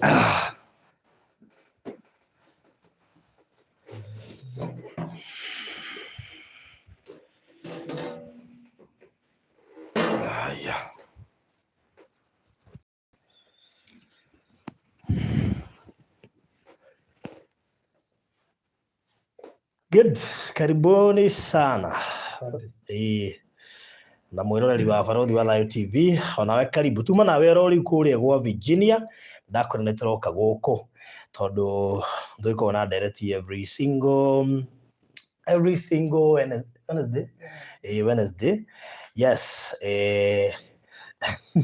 Ah. Yeah. Good. Karibuni sana. Na mwiroreri wa Barothi wa Thayo TV, onawe karibu tuma nawe rori kuria gwa Virginia, ndakora nĩ tũroka gũkũ tondũ ndũikorwo na ndereti every single Wednesday. Wednesday. Yes.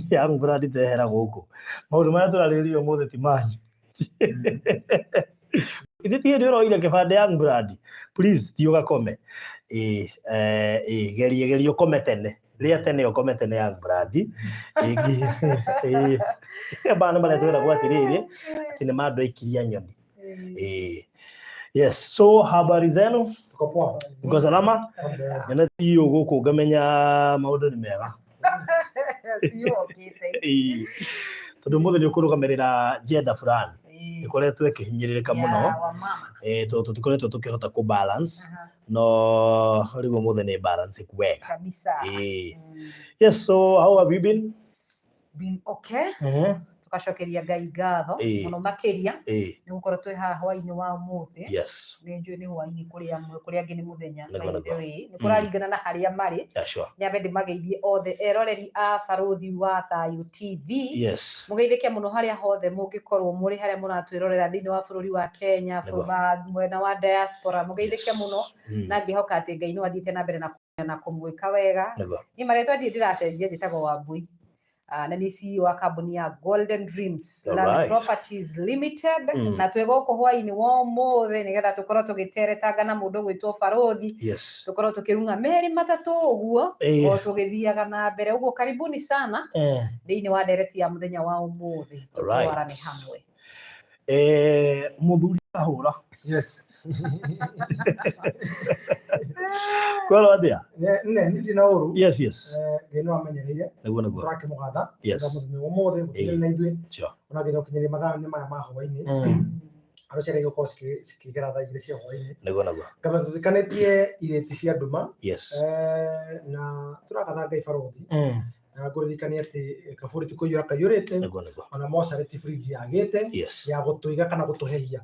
Young Brad tehera gũkũ. Maũndũ marĩa tũrarĩrĩria ũmũthĩ ti manyu. Ithiĩ nĩ ũroire kĩbande Young Brad. Please thiĩ ũgakome. Geria ũkome tene. Rĩa tene ũkome tene Young Brad. Bana marĩa twĩragwo atĩrĩrĩ atĩ nĩ mandũ aikiria nyoni. Yes, so habari zenu? Mko salama? Nyana tiyo gũkũ ngamenya maũndũ nĩ mega. Tondũ mũthĩ nĩ ũkũrũgamĩrĩra gender fulani. Ikoretwo ĩkĩhinyĩrĩrĩka mũno. Tũtikoretwo tũkĩhota ku balance. No rĩu mũthĩ nĩ balance kwega. Kabisa. Yes, so how have you been? Been okay. Tukacokeria Ngai ngatho mũno makĩria nĩ gũkorwo twĩ haha hwainĩ wa ũmũthĩ. Yes. Nĩ njũĩ nĩ hwainĩ kũrĩa amwe kũrĩa angĩ nĩ mũthenya. Nĩ kũraringana na harĩa marĩ. Nyambe ndĩmageithie othe eroreri a Barothi wa Thayo TV. Yes. Mũgeithĩke mũno harĩa hothe mũngĩkorwo mũrĩ harĩa mũratwĩrorera thĩinĩ wa bũrũri wa Kenya, mwena wa diaspora. Mũgeithĩke mũno na ngĩhoka atĩ Ngai no athiĩte na mbere na kũmwĩka wega. Niĩ marĩtwa ndĩracenjia njĩtagwo Wambui. Na nĩ CEO wa kambuni ya Golden Dreams Land Properties Limited. Na twĩ gũkũ hwainĩ wa ũmũthĩ nĩgetha tũkorwo tũgĩteretanga na mũndũ gwĩtwo Barothi. Yes. Tũkorwo tũkĩrunga merĩ matatũ ũguo o tũgĩthiaga na mbere ũguo. Karibuni sana thĩinĩ wa ndereti ya mũthenya wa ũmũthĩ. Tũtwarane hamwe. Mũthuri ahũra. Yes. Kwaro atia? Nĩ na ũru. Yes, yes. Gĩno amenyereire. Nĩguo. Tũrakĩmũgatha. Yes. Mũthenya wa ũmũthĩ gũtirĩ na ithuĩ. Sure. Ona nginya ũkinyĩria mathaa nĩ maya ma hwainĩ. Arũciare gũkorwo cikĩgera thaa igĩrĩ cia hwainĩ. Nĩguo. Kama tũthikanĩtie irĩti cia nduma. Yes. Na tũragatha Ngai Barothi. Na ngũririkania atĩ kaburi ti kũiyũra kaiyũrĩte. Ona mocarĩ ti fridge yagĩte ya gũtũiga kana gũtũhehia.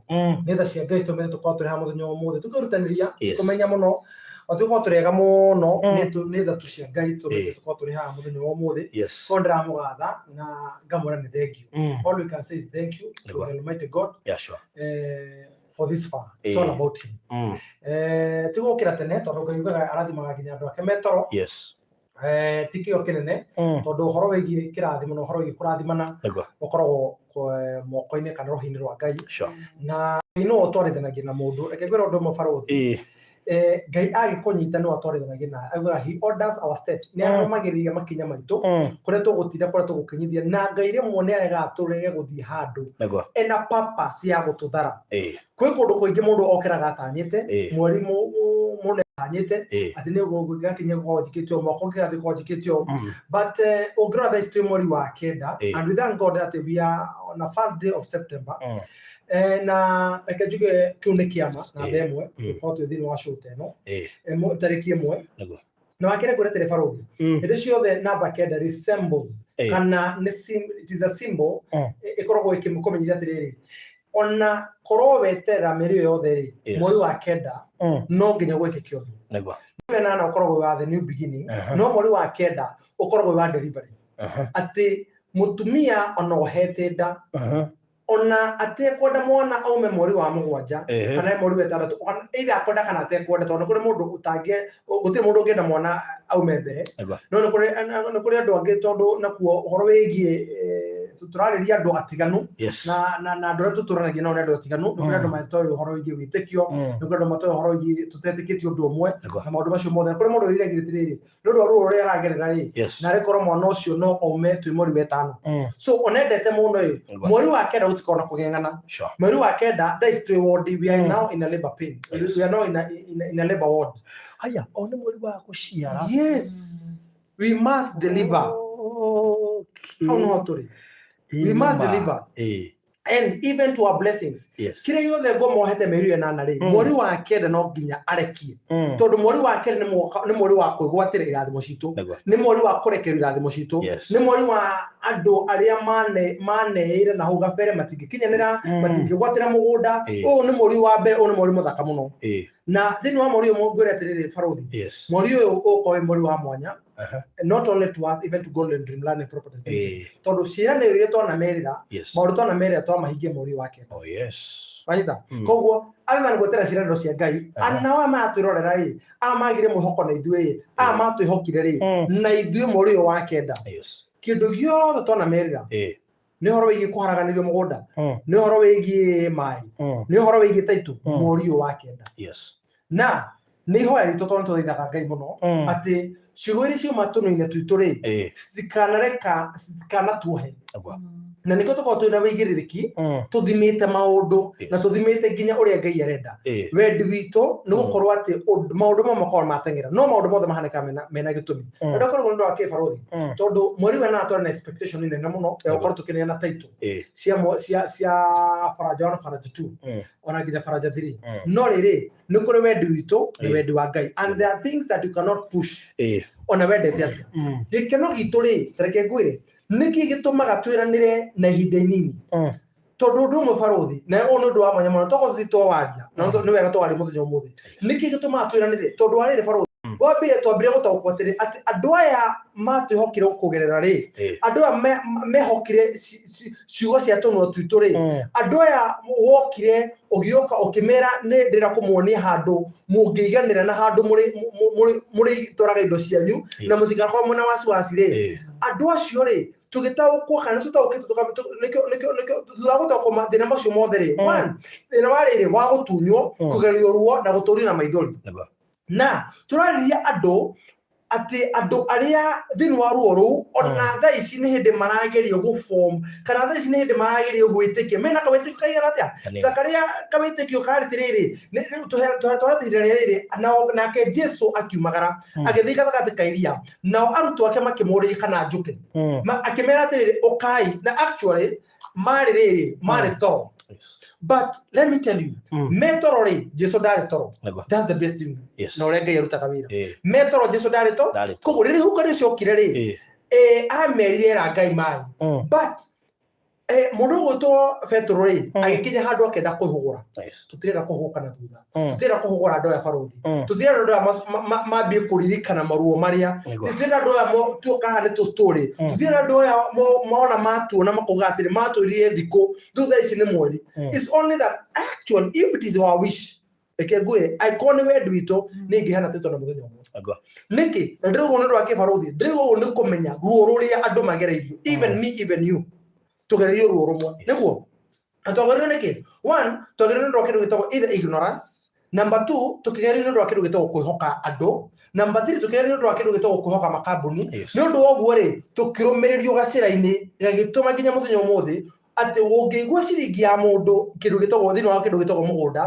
Nĩ tha cia Ngai tũmenye tũkorwo tũrĩ ha mũthenya wa ũmũthĩ tũkĩrutanĩria kũmenya mũno tũkorwo tũrĩega mũno nĩ tha tu cia Ngai tũkorwo tũrĩ ha mũthenya wa ũmũthĩ. Ko ndĩramũgatha na ngamwĩra nĩ thank you. All we can say is thank you to the Almighty God for this far. It's all about him. Tigũkĩra tene tondũ Ngai ugaga arathimaga nginya andũ ake metoro. Tikio kĩnene tondũ ũhoro wĩgiĩ kĩrathimo na ũhoro wĩgiĩ kũrathimana ũkoragwo moko-inĩ kana roho-inĩ rwa Ngai. Na Ngai no ũtwarithanagia na mũndũ. Reke ngwĩre ũndũ ũmwe Barothi. Ngai agĩkũnyita nĩ watwarithanagia nawe. Augaga he orders our steps. Nĩ arũmagĩrĩria makinya maitũ kũrĩa tũgũtinda kũrĩa tũgũkinyithia. Na Ngai rĩmwe nĩ aregaga tũrege gũthiĩ handũ ena purpose ya gũtũthara. Kwĩ kũndũ kũingĩ mũndũ okĩraga atanyĩte mweri mũnene atanyĩte atĩ nĩ ũgũgĩgakinya gũkorwo njikĩtio moko ũngĩgathiĩ gũkorwo njikĩtio. But ũngĩrora thaa ici twĩ mweri wa kenda and we thank God that we are on the first day of September. Na reke njuge kĩu nĩ kĩama na thaa ĩmwe tũkorwo twĩ thĩinĩ wa show ta ĩno tarĩki ĩmwe. Na wakĩre ngwĩretere Barothi hĩndĩ ciothe namba kenda resembles kana it is a symbol ĩkoragwo ĩkĩmũmenyithia atĩrĩrĩ ona korwo weterera mĩeri ĩyo yothe rĩ mweri wa kenda no nginya gwĩke kĩũndũ. Nĩwe nana ũkoragwo wa the new beginning no mweri wa kenda ũkoragwo wa delivery. Atĩ mũtumia ona ũhete nda ona atekwenda mwana aume mweri wa mũgwanja kana mweri wa ĩtandatũ either akwenda kana atekwenda tondũ kũrĩ mũndũ gũtirĩ mũndũ ũngĩenda mwana aume mbere no nĩ kũrĩ andũ angĩ tondũ nakuo ũhoro wĩgiĩ tũrarĩria andũ atiganu na andũ arĩa tũtũranagia nao nĩ andũ atiganu. Nĩ kũrĩ andũ matoĩ ũhoro wĩgiĩ wĩtĩkio, nĩ kũrĩ andũ matoĩ ũhoro wĩgiĩ tũtetĩkĩtie ũndũ ũmwe na maũndũ macio mothe. Kũrĩ mũndũ wĩrĩgĩrĩire atĩrĩrĩ nĩ ũndũ wa ruo rũrĩa aragerera rĩ na arĩkorwo mwana ũcio no aume twĩ mweri wa ĩtano. So onendete mũno mweri wa kenda gũtikorwo na kũgeng'ana. Mweri wa kenda thaa ici twĩ ward, we are now in a labor pain. We are now in a labor ward. Aya o nĩ mweri wa gũciara. Yes, we must deliver. Hau no tũrĩ. We must deliver. and even to our blessings. Kire yothe ngo mohete meri ena na ri mweri wa kenda no nginya arekie tondu mweri wa kenda ni mweri wa kwigwatira irathimo citu ni mweri wa kurekeria irathimo citu ni mweri wa andu aria maneire na hau gabere matingikinyanira matingigwatira mugunda uyu ni mweri wa mbere uyu ni mweri muthaka muno na thini wa mweri uyu ngwire atiriri Barothi mweri uyu ukoe mweri wa mwanya not only to us even to Golden Dreamland and Properties tondu ciraniro iria twana merira maundu twana merira twa mahingie mweri wa kenda Wanyita koguo arina ni gwetera ciraniro cia Ngai ana wa matwirorera ri amagire muhoko na ithuĩ matwihokire ri na ithuĩ mweri uyu wa kenda kindu giothe twana merira ni horo wigie kuharaganirio mugunda ni horo wigie mai ni horo wigie taitu mweri uyu wa kenda na ni ihoya ritu tondu tuthaithaga Ngai muno ati ciugo iria ciuma tunu-inĩ twitũ ri citikanatuhe na niko tukorwo twina wĩigĩrĩrĩki tuthimĩte maũndũ na tuthimĩte nginya ũrĩa Ngai arenda wendi witũ nĩ gũkorwo atĩ maũndũ mamwe makorwo mateng'era no maũndũ mothe mahanĩka mena gĩtũmi na ndakoragwo nĩ ũndũ wa kĩbarothi tondũ mweri wena twarĩ na expectation nene mũno ya gũkorwo tũkĩneana title cia Faraja 1 Faraja 2 ona nginya Faraja 3 no rĩrĩ nĩ kũrĩ wendi witũ nĩ wendi wa Ngai and there are things that you cannot push ona wendete atĩa gĩkeno gitũ rĩ tareke ngwĩre niki gitumaga twiranire na ihinda inini tondu undu umwe Barothi na uyu ni undu wa mwanya muno toko thito waria na ni wega twari muthenya umuthi niki gitumaga twiranire tondu warire Barothi wambire twambire gutaũkwo ati andu aya matwihokire kugerera ri andu aya mehokire ciugo cia tũnua twitũ ri andu aya wokire ugioka ukimera ni ndira kumuonia handu mungĩiganĩra na handu muri toraga indo cianyu na mutigakorwo mwena wasiwasi ri andu acio ri tugitaũkwo kana tutaũkĩte nikio tutagũtaũkwo mathĩna macio mothe ri thĩna wa rĩrĩ wa gũtunywo kũgerio ruo na gũtũrio na maithori na turariria andu aria thini wa ruo ruu ona thaa ici ni hindi maragerio guform kana thaa ici ni hindi maragerio gwitikia mena kawitikio kaigana atia takaria kawitikio karitiriri ni twaratira riri nake Jesu akiumagara agithika gatagatĩ ka iria nao arutwo ake makimũria kana njuke akimera atiriri ukai na actually mari toro but let me tell you metoro ri Jesu ndari toro that's the best thing na ũrĩa Ngai arutaga wĩra metoro Jesu ndari toro koguo rĩrĩ huka rĩciokire ri amerire ra Ngai mai but mundu gwĩtwo Petro ri agĩkinya handũ akenda kwĩhũgũra tutirenda kũhũka na thutha tutirenda kũhũgũra andũ aya Barothi tutirenda andũ aya mambie kũririkana maruo maria tutirenda andũ aya tuokahane tu story tutirenda andũ aya maona matuona makauga atĩrĩ matũrire thikũ thutha ici nĩ mweri it's only that actually if it is our wish eke ngũe aikone wendi witũ nĩ ingĩhana tĩtwo na mũthenya ũmwe nĩkĩ na ndĩrauga nĩ ũndũ wa kĩbarothi ndĩrauga nĩ kũmenya ruo rũrĩa andũ magereirio even me even you tugererio ruo rumwe nĩguo atwagererio nĩkĩ one tugererio nĩ kĩndũ gĩtagwo either ignorance number 2 tukigererio nĩ kĩndũ gĩtagwo kwĩhoka andũ number 3 tukigererio nĩ kĩndũ gĩtagwo kwĩhoka makambuni nĩ ũndũ wa ũguo rĩ tukĩrũmĩrĩrio gacĩra-inĩ gĩgĩtũma nginya mũthenya ũmũthĩ ati ũngĩigua ciringi ya mũndũ kĩndũ gĩtagwo thĩinĩ wa kĩndũ gĩtagwo mũgũnda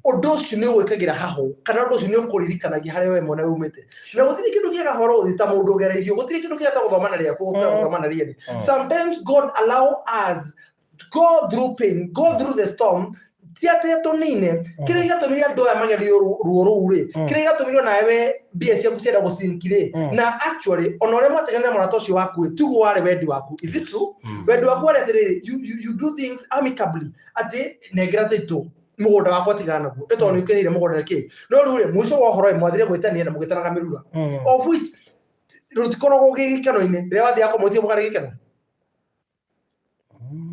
ũndũ ũcio nĩ ũgwĩkagĩra hahũ kana ũndũ ũcio nĩ ũkũririkanagia harĩa we mwene umĩte na gũtirĩ kĩndũ kĩega Barothi ta mũndũ ũgereirio gũtirĩ kĩndũ kĩega ta gũthoma na rĩaku gũthoma na rĩeni sometimes God allow us to go through pain go through the storm tiate tonine kĩrĩa gĩatũmire andũ aya magerio ruo rũu rĩ kĩrĩa gĩatũmire nawe mbia ciaku cienda gũcinkire na actually ona ũrĩa mwateganĩra mũrata ũcio waku tiguo warĩ wendi waku is it true wendi waku warĩ atĩrĩrĩ you do things amicably atĩ nengera tĩtũ mũgũnda wakwa tigana naguo ĩtondũ nĩ ũkĩrĩire mũgũnda nĩkĩ no rĩu rĩ mũico wa ũhoro mwathire gwĩtania na mũgĩtanaga mĩrura of which rũtikoragwo gĩkeno-inĩ rĩrĩa wathiaga kũmũtia mũgarĩ gĩkeno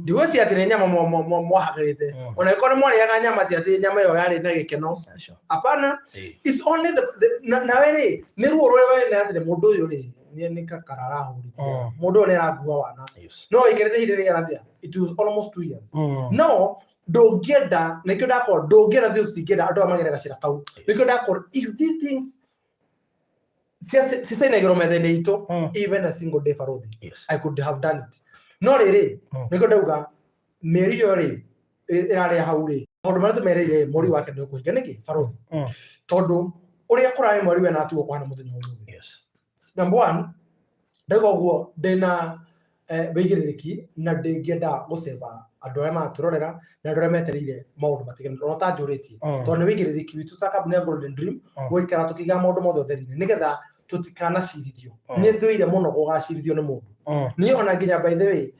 ndiwesi atĩ nyama mwahagĩrĩte ona ĩkorwo mwarĩaga nyama atĩ nyama ĩyo yarĩ na gĩkeno hapana it's only nawe rĩ nĩ ruo rũrĩa wena atĩ mũndũ ũyũ rĩ nĩ kakara arahũrithia mũndũ ũyũ nĩ arangua wana no wĩkĩrĩte ihinda rĩrĩa arathia it was almost 2 years no ndũngĩenda nĩkĩo ndakorwo ndũngĩenda thiĩ ũtingĩenda andũ amagere gacĩra kau nĩkĩo ndakorwo if these things cicainagĩrwo metha-inĩ itũ even a single day Barothi I could have done it no rĩrĩ nĩkĩo ndauga mĩeri ĩyo rĩ ĩrarĩa hau rĩ maũndũ marĩa tũmereire mweri wake nĩ ũkũhinga nĩkĩ Barothi tondũ ũrĩa kũrarĩ mweri wena atuo kũhana mũthenya ũmũthĩ number 1 ndauga ũguo ndĩna beigiriki na ndingenda guseva andu arĩa maturorera na andu arĩa metereire maundu matiganĩte ona ta njũrĩtie tondũ nĩ wĩigĩrĩrĩki witũ ta kambuni ya Golden Dream gũikara tũkĩiga maũndũ mothe ũtheri-inĩ nĩgetha tũtikanacirithio nĩ ndũire mũno gũgacirithio nĩ mũndũ niĩ ona nginya by the way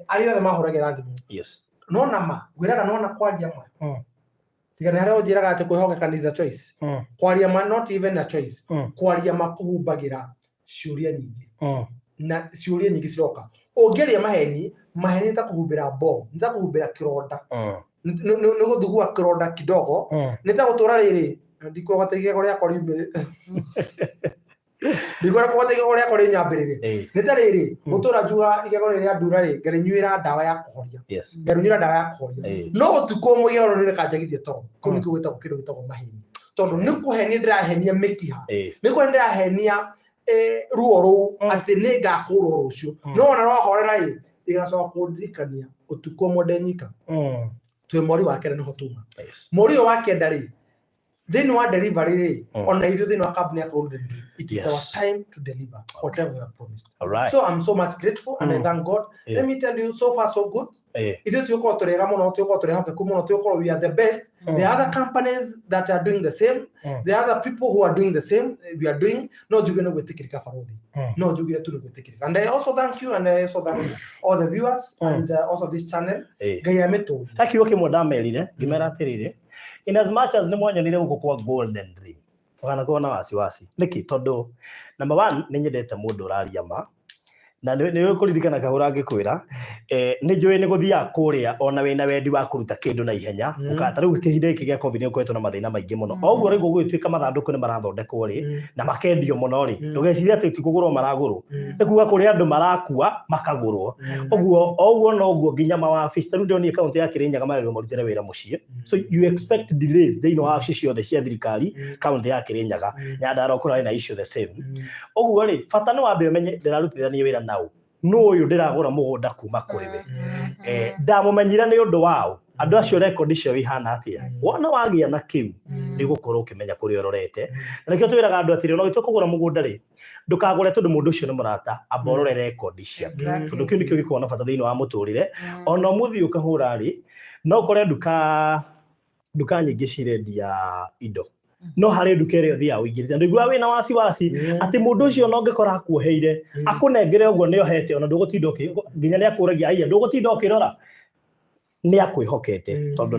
arĩa othe mahũragĩra thimũ no nama ngwĩraga no na kwaria ma tigana harĩa ũnjĩraga atĩ kwĩhokeka is a choice kwaria ma not even a choice kwaria ma kũhumbagĩra ciũria nyingĩ na ciũria nyingĩ ciroka ũngĩaria maheni ta kũhumbĩra bomb nĩ ta kũhumbĩra kĩronda nĩ gũthugua kĩronda kidogo nĩ ta gũtũra rĩrĩ ndikũhota igego rĩakwa riumĩrĩ ndikũhota kũhota igego rĩakwa rĩ nyambĩrĩrĩ nĩ ta rĩrĩ gũtũra njuga igego rĩrĩa ndura rĩ ngarĩnyuĩra ndawa ya kũhoria ngarĩnyuĩra ndawa ya kũhoria no ũtukũ ũmwe igego rĩu rĩkanjagithia toro kũu nĩkuo kĩndũ gĩtagwo maheni tondũ nĩ kũhenia ndĩrahenia mĩkiha nĩ kũhenia ndĩrahenia ruo rũu atĩ nĩ ngakũrwo rũciũ no ona rohorera ĩ igacoka kũndirikania ũtukũ ũmwe ndenyika twĩ mweri wa kenda nĩho tuma mweri ũyũ wa kenda rĩ thĩinĩ wa delivery rĩ ona ithuĩ thĩinĩ wa kambuni ya Golden Dream it is our time to deliver whatever we have promised. So I'm so much grateful and I thank God. Let me tell you, so far so good. Ithuĩ twĩkorwo tũrĩega mũno twĩkorwo tũrĩhokeku mũno twĩkorwo we are the best. There are other companies that are doing the same. There are other people who are doing the same. We are doing no njuge nĩ gwĩtĩkĩrĩka barothi no njugire tu nĩ gwĩtĩkĩrĩka and I also thank you and I also thank all the viewers and also this channel. Ngai amĩtũũrie akiuga kĩmwe ndamerire ngĩmera atĩrĩrĩ in as much as nĩ mwanyonire gũkũ kwa Golden Dream ũganakorwo na wasiwasi nĩkĩ tondũ number 1 nĩ nyendete mũndũ ũraria ma na nĩ kũririkana kahũra ngĩkwĩra nĩ njũĩ nĩ gũthiaga kũrĩa ona wĩna wendi wa kũruta kĩndũ na ihenya ũkata rĩu kĩhinda gĩkĩ gĩa COVID nĩ ũkoretwo na mathĩna maingĩ mũno oguo rĩu gũgĩtuĩka mathandũkũ nĩ marathondekwo rĩ na makendio mũno rĩ ndũgecirie atĩ ti kũgũrwo maragũrwo nĩ kuuga kũrĩ andũ marakua makagũrwo oguo noguo nginya mawabici ta rĩu ndĩronia kaũntĩ ya Kĩrĩnyaga marerwo marutĩre wĩra mũciĩ so you expect delays thĩinĩ wa wabici ciothe cia thirikari kaũntĩ ya Kĩrĩnyaga Nyandarua kũrarĩ na issue the same oguo rĩ bata nĩ wambe ũmenye ndĩrarutithania wĩra nao no ũyũ ndĩragũra mũgũnda kuma kũrĩ we ndamũmenyire nĩ ũndũ wao andũ acio record cio ihana atĩa wona wagĩa na kĩu nĩ gũkorwo ũkĩmenya kũrĩa ũrorete na nĩkĩo twĩraga andũ atĩrĩ ona gĩtua kũgũra mũgũnda rĩ ndũkagũre tondũ mũndũ ũcio nĩ mũrata amba ũrore record ciake tondũ kĩu nĩkĩo gĩkoragwo na bata thĩinĩ wa mũtũrĩre ona ũmũthĩ ũkahũra rĩ no ũkore nduka nyingĩ cirendia indo no harĩ nduka ĩrĩa ũthiaga ũingĩrĩte ndĩiguaga wĩna wasiwasi atĩ mũndũ ũcio no ngĩkora akuoheire akũnengere ũguo nĩ ohete ona ndũgũtinda nginya nĩ akũragia aiya ndũgũtinda ũkĩrora nĩ akwĩhokete tondũ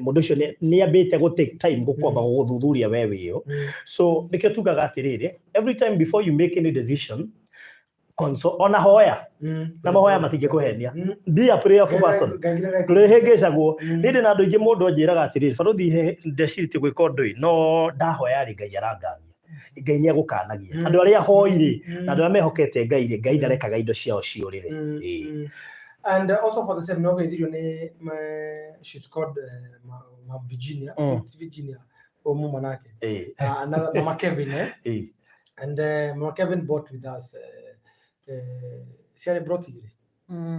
mũndũ ũcio nĩ ambĩte gũ take time gũkwamba gũthuthuria we wĩyo so nĩkĩo tugaga atĩrĩrĩ every time before you make any decision ona hoya na mahoya matingĩkũhenia be a prayerful person ndũrĩhĩngĩcagwo nĩndĩ na andũ aingĩ mũndũ anjĩraga atĩrĩrĩ barothi ndecirĩtie gwĩka ũndũ ũyũ no ndahoya rĩ Ngai arangania Ngai nĩ agũkanagia andũ arĩa hoire na andũ arĩa mehokete Ngai rĩ Ngai ndarekaga indo ciao ciũrĩre and also for the same no geithirio nĩ she's called Virginia mama nake another Mama Kevin and Mama Kevin bought with us she brought here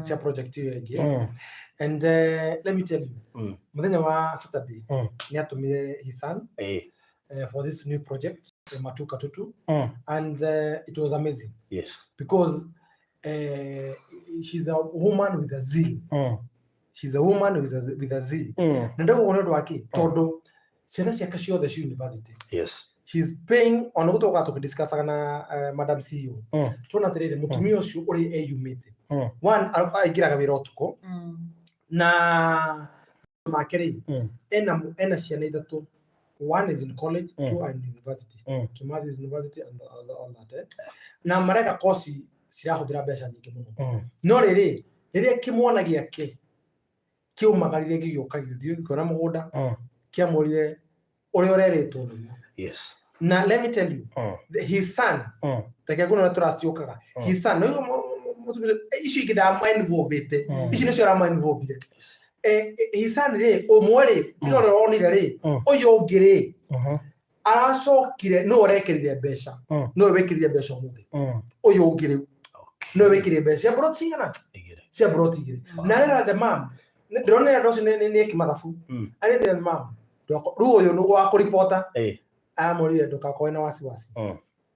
she project here and let me tell you muthenya wa Saturday nĩ atumire his son for this new project Matuka Tutu and it was amazing because she's a woman with a zeal she's a woman with a zeal na ndego kuona ndo wake todo ciana ciake ciothe cia university she's paying on gũtoka tukidiscuss na madam CEO tuna tirire mutumia ucio uri eyumite one aingiraga wira utuko na makeri ena ciana ithatu one is in college two are in university Kimathi is university and all that na mareka kosi cirahũthĩra mbeca nyingĩ mũno no rĩrĩ kĩmwana gĩake kĩumagarire gĩgĩũka gĩthiĩ gĩkora mũgũnda kĩamũrire ũrĩa ũrerĩtwo nĩguo na let me tell you his son take ngũno trust yokaga his son ici igĩda mind involved ici nĩ ciara mind involved his son rĩ ũmwe rĩ tiga ũrĩa wonire rĩ ũyũ ũngĩ rĩ aracokire no ũrekĩrire mbeca no wekĩrire mbeca mũndũ ũyũ ũngĩ rĩ no wekĩrire mbeca cia bro tigana cia bro tigire na rĩra the mom ndĩrona ndoci nĩ kimathabu arĩte the mom rĩu ũyũ nĩ wa kũripota amũrire ndũkakoe na wasiwasi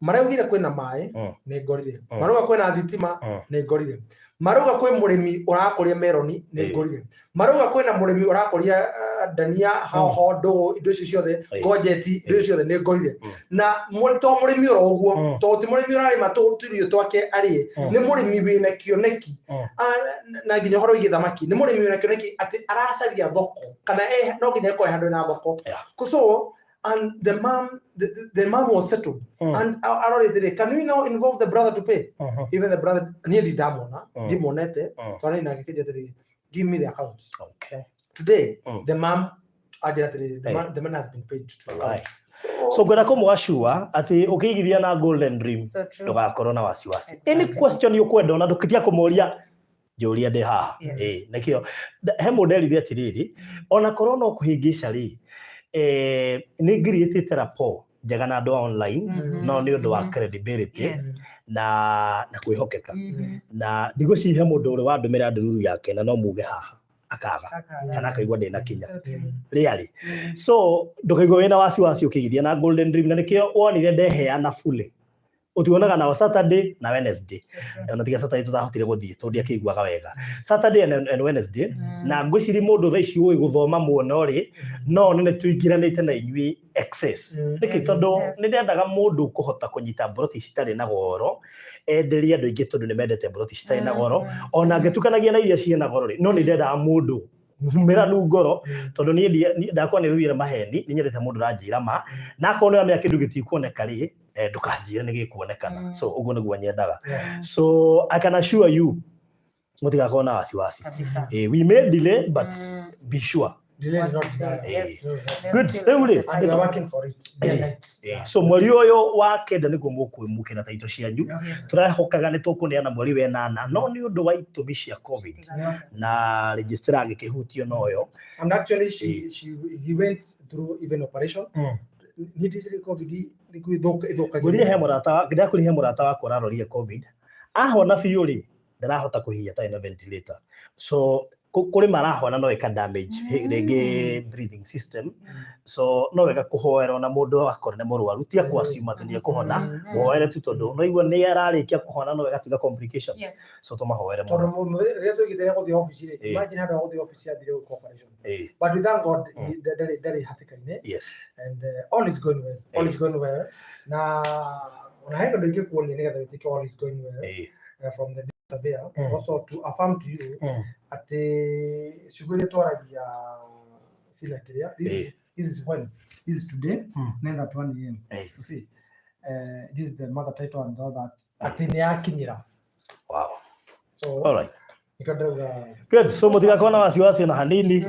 maraugire kwina mai nĩ ngorire marauga kwina thitima nĩ ngorire marauga kwĩ mũrĩmi ũrakũria meroni nĩ ngorire marauga kwĩna mũrĩmi ũrakũria dania hoho ndũgũ indo icio ciothe ngojeti indo icio ciothe nĩ ngorire na to mũrĩmi oro ũguo to ti mũrĩmi ũrarĩma tũirio twake arĩe nĩ mũrĩmi wĩna kĩoneki na nginya ũhoro wĩgiĩ thamaki nĩ mũrĩmi wĩna kĩoneki atĩ aracaria thoko kana no nginya ĩkorwo handũ na thoko so and the mom was settled and already can we now involve the brother to pay even the brother near the dimonete give me the accounts today the mom the man has been paid to right so ngwenda kũmwashua atĩ ũkĩigithia na Golden Dream ndũgakorwo na wasiwasi any question ũkwenda ona ndũkĩtia kũmoria njũria ndĩ haha nĩkĩo he mũnderithia atĩrĩrĩ ona korwo no kũhĩngĩca rĩ nĩ create rapport njega na andũ online no nĩ ũndũ wa credibility na kwĩhokeka na ndigũcihe mũndũ ũrĩ wandũmĩra ndũruru yake na no muge haha akaga kana akaigua ndĩna kinya rĩarĩ so ndũkaigua wĩna wasiwasi ũkĩigithia na Golden Dream na nĩkĩo wonire ndeheana fully ũtionaga na Saturday na Wednesday ona tiga Saturday tutahotire gũthiĩ tondũ akĩiguaga wega Saturday and Wednesday na ngwĩciri mũndũ thaa ici ũĩ gũthoma muono rĩ no nĩ tuingĩranĩte na inyuĩ excess nĩkĩ tondũ nĩ ndendaga mũndũ kũhota kũnyita broti citarĩ na goro enderia andũ aingĩ tondũ nĩ mendete broti citarĩ na goro ona ngĩtukanagia na iria ciĩ na goro rĩ no nĩ ndendaga mũndũ mĩranu ngoro tondũ niĩ ndakwa nĩ wĩra maheni nĩ nyendete mũndũ ranjĩra ma na akorwo nĩ amenya kĩndũ gĩtikuoneka rĩ ndũkanjĩre nĩ gĩkuonekana so ũguo nĩguo nyendaga so I can assure you mũtigakorwo na wasiwasi we may delay but be sure delay is not good and you're working for it so mweri ũyũ wa kenda nĩguo mũkwĩmũkĩra taito cianyu tũrehokaga nĩ tũkũneana mweri wa 8 no nĩ ũndũ wa itũmi cia covid na registrar agĩkĩhutio noyo and actually he went through even operation ni disiri covid ithũkagia kũrĩ he mũrata wakwa ararorire covid ahona biũ rĩ ndarahota kũhihia ta ina ventilator so kũrĩ marahona no eka damage rĩngĩ breathing system so no wega kũhoera na mũndũ akorwo nĩ mũrwaru tia kwasima atĩ nĩ kũhona mũhoere tu tondũ no igua nĩ ararĩkia kũhona no wega tiga complications so tũmahoere mũno rĩrĩa tũgĩthiĩ gũthiĩ office rĩ imagine handũ gũthiĩ office ya thirĩ corporation but we thank God darĩ hatĩka-inĩ and all is going well na ona hena ndũ ingĩ kuonia nĩgetha wĩtĩke all is going well from the also to affirm to you ati shughuli twaragia sila kiria this is when this is today nenda 1 AM you see this is the mother title and all that ati ni akinyira wow so all right good so mũtigakorwo na wasiwasi na hanini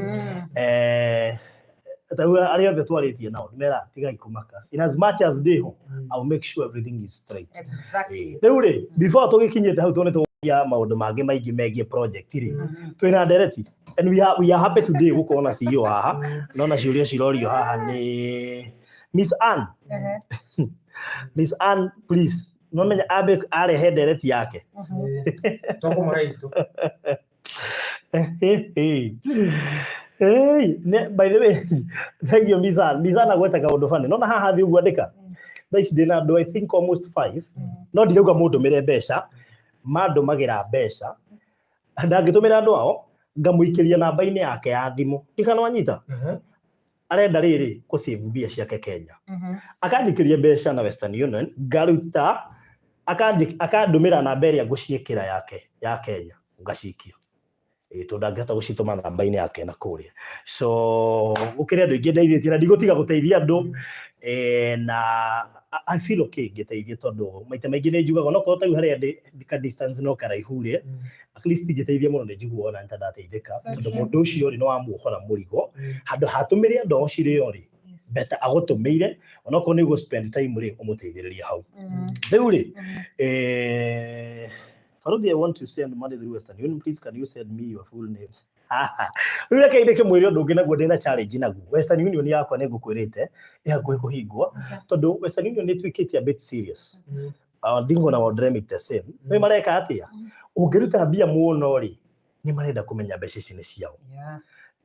atawa arĩa othe twarĩtie nao nĩmera tiga ikumaka in as much as they I'll make sure everything is straight exactly rĩu rĩ before tũgĩkinyĩte hau tuone ya maũndũ mangĩ maingĩ megiĩ project rĩ twĩna ndereti and we are happy today gũkorwo na CEO haha no na ciũria cirorio haha nĩ Miss Ann Miss Ann please no menya abe arehe ndereti yake hey by the way thank you Miss Ann agweta kaũndũ fani no na haha thĩ ũguo andĩka thaa ici ndĩna andũ I think almost 5 no ndirauga mũndũ mĩre mbeca mandũmagĩra mbeca ndangĩtũmĩra andũ ao ngamũikĩria namba-inĩ yake ya thimũ ndikana wanyita arenda rĩrĩ kũ-save mbia ciake Kenya akanjĩkĩria mbeca na Western Union ngaruta akandũmĩra namba ĩrĩa ngũciĩkĩra yake ya Kenya ngacikio tondũ ndangĩhota gũcitũma namba-inĩ yake na kũrĩa so gũkĩrĩ andũ aingĩ ndeithĩtie na ndigũtiga gũteithia andũ na I feel okay ngĩteithia tondũ maita maingĩ nĩ njugaga no korwo tarĩu harĩa ndĩ distance no karaihu rĩ at least ngĩteithia mũno nĩ njiguaga ona nĩtandateithĩka tondũ mũndũ ũcio rĩ no wamuohora mũrigo handũ hatũmĩre andũ ao cirĩo rĩ beta agũtũmĩire ona korwo nĩ ũgũ spend time rĩ ũmũteithĩrĩrie hau rĩu rĩ Faruthi, I want to send money through Western Union. Please, can you send me your full name? Rĩrĩa kainde kĩmwĩrĩ ũndũ ũngĩ naguo ndĩna challenge naguo. Western Union yakwa nĩ ngũkwĩrĩte ĩhakuhĩ kũhingwo tondũ Western Union nĩ twĩkĩte a bit serious. Ndingo na Wondremic the same. Nĩ mareka atĩa? Ũngĩruta mbia mũno rĩ nĩ marenda kũmenya mbeca ici nĩ ciao.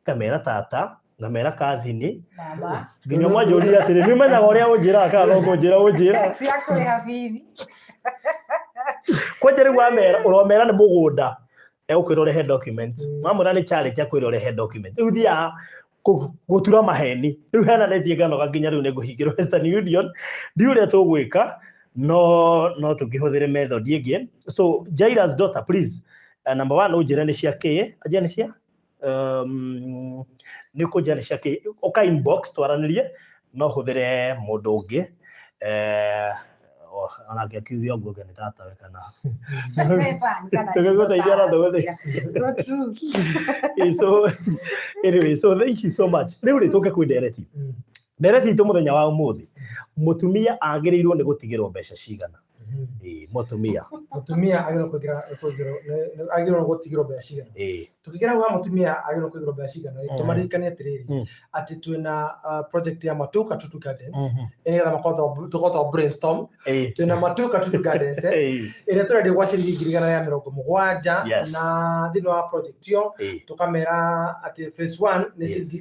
Kamera tata ngamera kazi ni baba nginya mwajuria atiri ni menyaga uria unjira kana no kunjira cia kuri habibi kwa jeri wa mera uromera ni mugunda ukwira urehe document mwamura ni charity akwira urehe document uthia gutura maheni riu hena netie ngano gakinya riu niguhingirwo Western Union ndi uria tugwika no tukihuthire method ingi. So Jaira's daughter please, number 1 ujira ni cia ki aje ni cia ni kujia ni cia ki oka inbox twaranirie no huthire mundu ungi ana akiugia ngoga ni tata we kana so anyway, so thank you so much. Riu rituke kwi ndereti tu muthenya wa umuthi mutumia agirirwo ni gutigirwo mbeca cigana mutumia agirwo gutigirwo mbeca cigana tukigira wa mutumia agirwo kuigirwo mbeca cigana tumarikane atiriri ati twina project ya Matuka Tutu Gardens ene makota brainstorm twina Matuka Tutu Gardens ene turedi gwa ciringi 170 na thino wa project yo tukamera ati phase 1